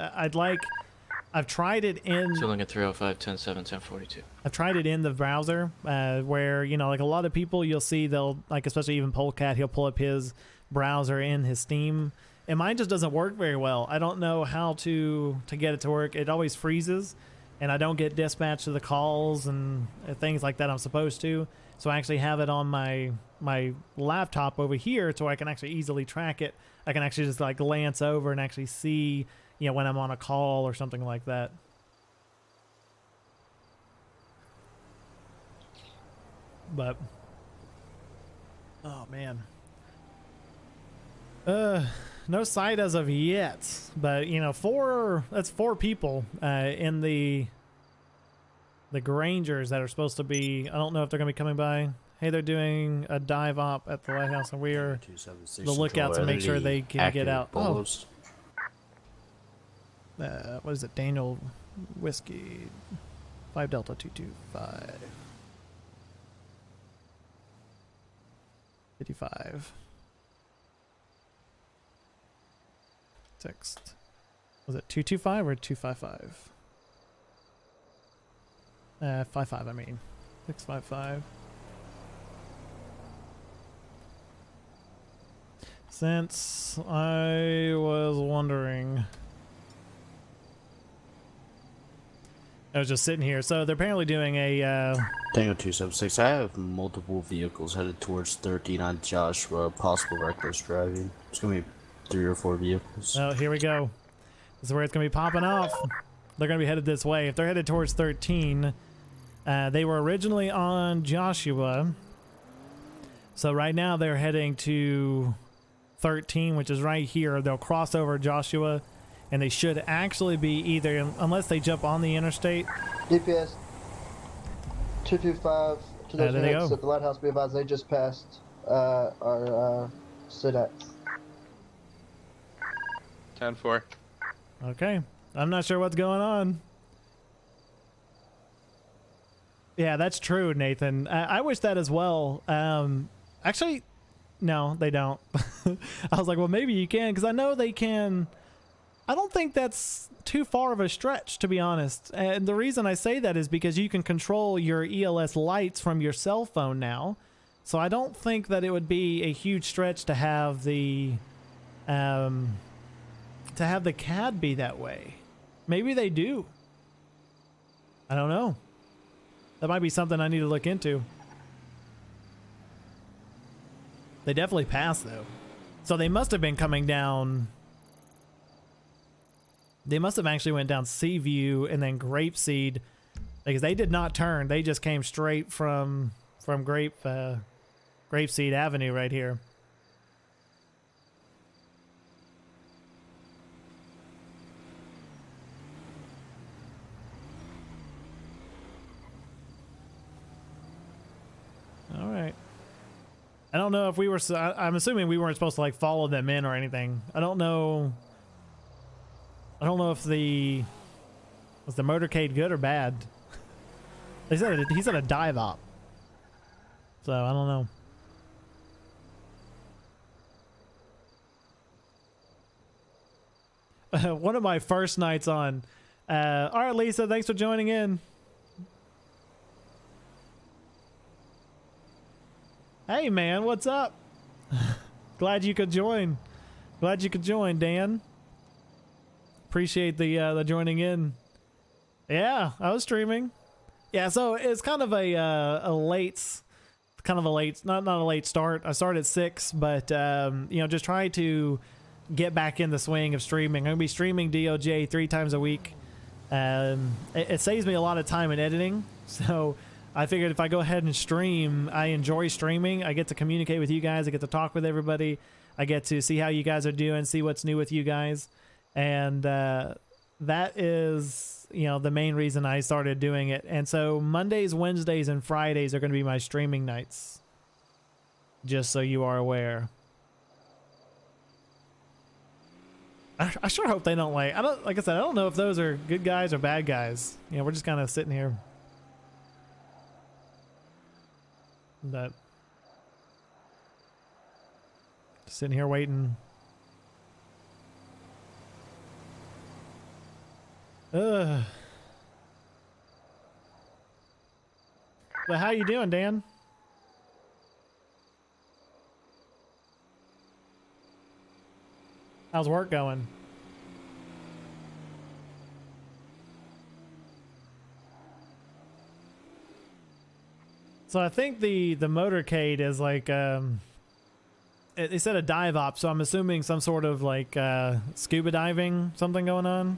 tried it in. So looking at 305, 107, 1042. I've tried it in the browser, where, you know, like a lot of people you'll see, they'll like, especially even Polecat, he'll pull up his browser in his Steam, and mine just doesn't work very well. I don't know how to get it to work. It always freezes, and I don't get dispatched to the calls and things like that I'm supposed to. So I actually have it on my laptop over here, so I can actually easily track it. I can actually just like glance over and actually see, you know, when I'm on a call or something like that. But oh man, no sight as of yet. But you know, that's four people in the Grangers that are supposed to be. I don't know if they're gonna be coming by. Hey, they're doing a dive op at the lighthouse, and we are the lookout to make sure they can get out. Oh. What is it? Daniel Whiskey 5 Delta 225 55. Text. Was it 225 or 255? 55, I mean. 655. Since I was wondering, I was just sitting here. So they're apparently doing a Tango 276. I have multiple vehicles headed towards 13 on Joshua. Possible reckless driving. It's gonna be 3 or 4 vehicles. Oh, here we go. This is where it's gonna be popping off. They're gonna be headed this way. If they're headed towards 13, they were originally on Joshua. So right now they're heading to 13, which is right here. They'll cross over Joshua, and they should actually be either, unless they jump on the interstate. DPS 225 to those there they units go. at the lighthouse. Be advised, they just passed our sit-at. 10-4. Okay, I'm not sure what's going on. Yeah, that's true, Nathan. I wish that as well. Actually, no, they don't. I was like, well, maybe you can, because I know they can. I don't think that's too far of a stretch, to be honest. And the reason I say that is because you can control your ELS lights from your cell phone now. So I don't think that it would be a huge stretch to have the CAD be that way. Maybe they do. I don't know. That might be something I need to look into. They definitely passed though. So they must have been coming down. They must have actually went down Seaview and then Grapeseed, because they did not turn. They just came straight from Grapeseed Avenue right here. All right. I don't know if we were. I'm assuming we weren't supposed to like follow them in or anything. I don't know. I don't know if was the motorcade good or bad. He said a dive op. So I don't know. One of my first nights on. All right, Lisa, thanks for joining in. Hey man, what's up? Glad you could join. Glad you could join, Dan. Appreciate the joining in. Yeah, I was streaming. Yeah, so it's kind of a late, not a late start. I started at 6, but you know, just try to get back in the swing of streaming. I'm gonna be streaming DOJ 3 times a week. It saves me a lot of time in editing, so I figured if I go ahead and stream, I enjoy streaming. I get to communicate with you guys. I get to talk with everybody. I get to see how you guys are doing, see what's new with you guys. And that is, you know, the main reason I started doing it. And so Mondays, Wednesdays, and Fridays are going to be my streaming nights. Just so you are aware. I sure hope they don't like I said, I don't know if those are good guys or bad guys. You know, we're just kind of sitting here. But sitting here waiting. But how you doing, Dan? How's work going? So I think the motorcade is like they said a dive op, so I'm assuming some sort of like scuba diving something going on.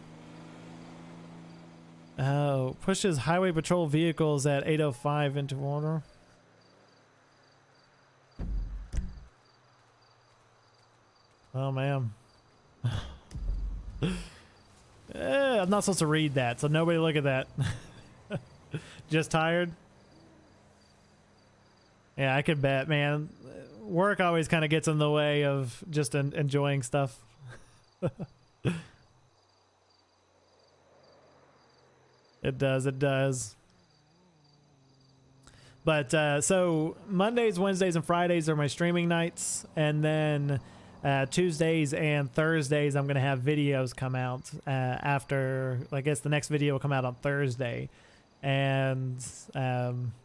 Oh, pushes highway patrol vehicles at 8:05 into water. Oh man. I'm not supposed to read that, so nobody look at that. Just tired? Yeah, I could bet, man. Work always kind of gets in the way of just enjoying stuff. It does, it does. But so Mondays, Wednesdays, and Fridays are my streaming nights, and then Tuesdays and Thursdays I'm gonna have videos come out after. I guess the next video will come out on Thursday, and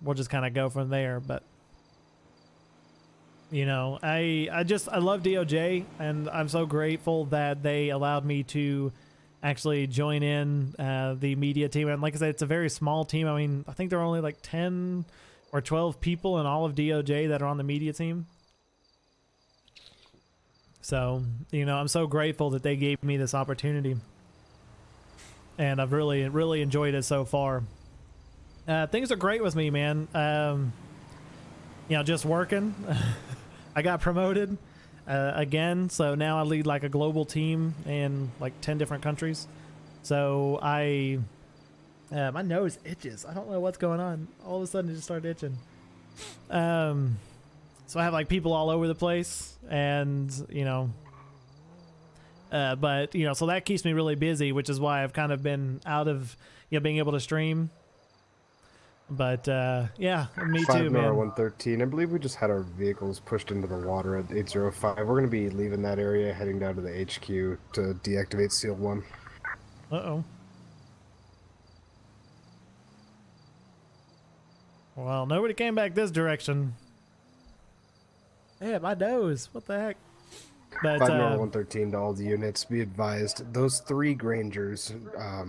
we'll just kind of go from there. But you know, I love DOJ, and I'm so grateful that they allowed me to actually join in the media team. And like I said, it's a very small team. I mean, I think there are only like 10 or 12 people in all of DOJ that are on the media team. So, you know, I'm so grateful that they gave me this opportunity. And I've really, really enjoyed it so far. Things are great with me, man. You know, just working. I got promoted again, so now I lead like a global team in like 10 different countries. So my nose itches. I don't know what's going on. All of a sudden it just started itching. So I have like people all over the place, and you know, but you know, so that keeps me really busy, which is why I've kind of been out of, you know, being able to stream. But yeah, me too, man. 113. I believe we just had our vehicles pushed into the water at 805. We're going to be leaving that area, heading down to the HQ to deactivate Seal 1. Uh-oh. Well, nobody came back this direction. Yeah, my nose. What the heck? But 5 Nor 113 to all the units. Be advised, those 3 Grangers, I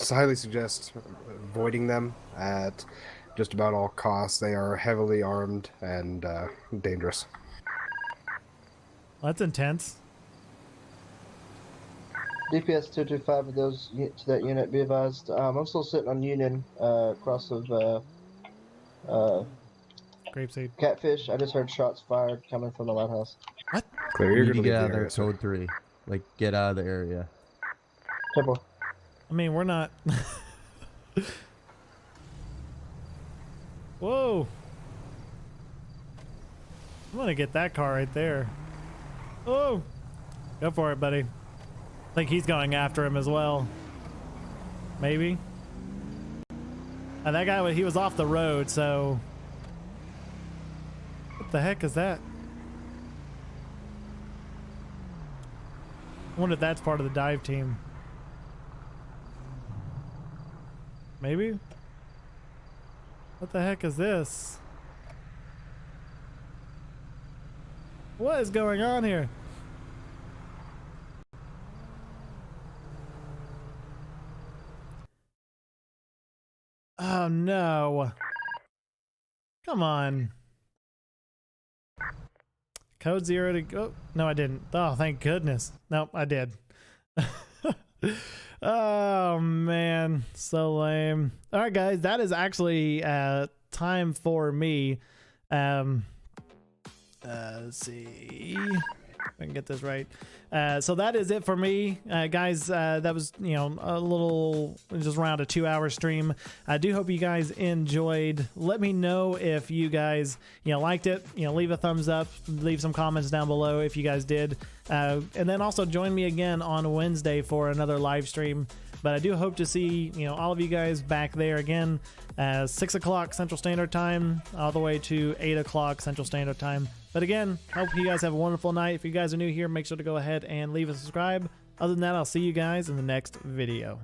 highly suggest avoiding them at just about all costs. They are heavily armed and dangerous. That's intense. DPS 225 of those to that unit, be advised. I'm still sitting on Union, across of Grapeseed. Catfish. I just heard shots fired coming from the lighthouse. What? Clear, You you're need to gonna get leave out the of there, area, sir. code 3. Like, get out of the area. Temple. I mean, we're not. Whoa. I'm gonna get that car right there. Oh, go for it, buddy. I think he's going after him as well. Maybe. And that guy, he was off the road, so. What the heck is that? I wonder if that's part of the dive team. Maybe? What the heck is this? What is going on here? Oh no. Come on. Code 0 to go. Oh, no, I didn't. Oh, thank goodness. Nope, I did. Oh man, so lame. All right, guys, that is actually time for me. Let's see if I can get this right. So that is it for me, guys. That was, you know, a little, just around a 2-hour stream. I do hope you guys enjoyed. Let me know if you guys, you know, liked it. You know, leave a thumbs up, leave some comments down below if you guys did, and then also join me again on Wednesday for another live stream. But I do hope to see, you know, all of you guys back there again, 6 o'clock Central Standard Time, all the way to 8 o'clock Central Standard Time. But again, hope you guys have a wonderful night. If you guys are new here, make sure to go ahead and leave a subscribe. Other than that, I'll see you guys in the next video.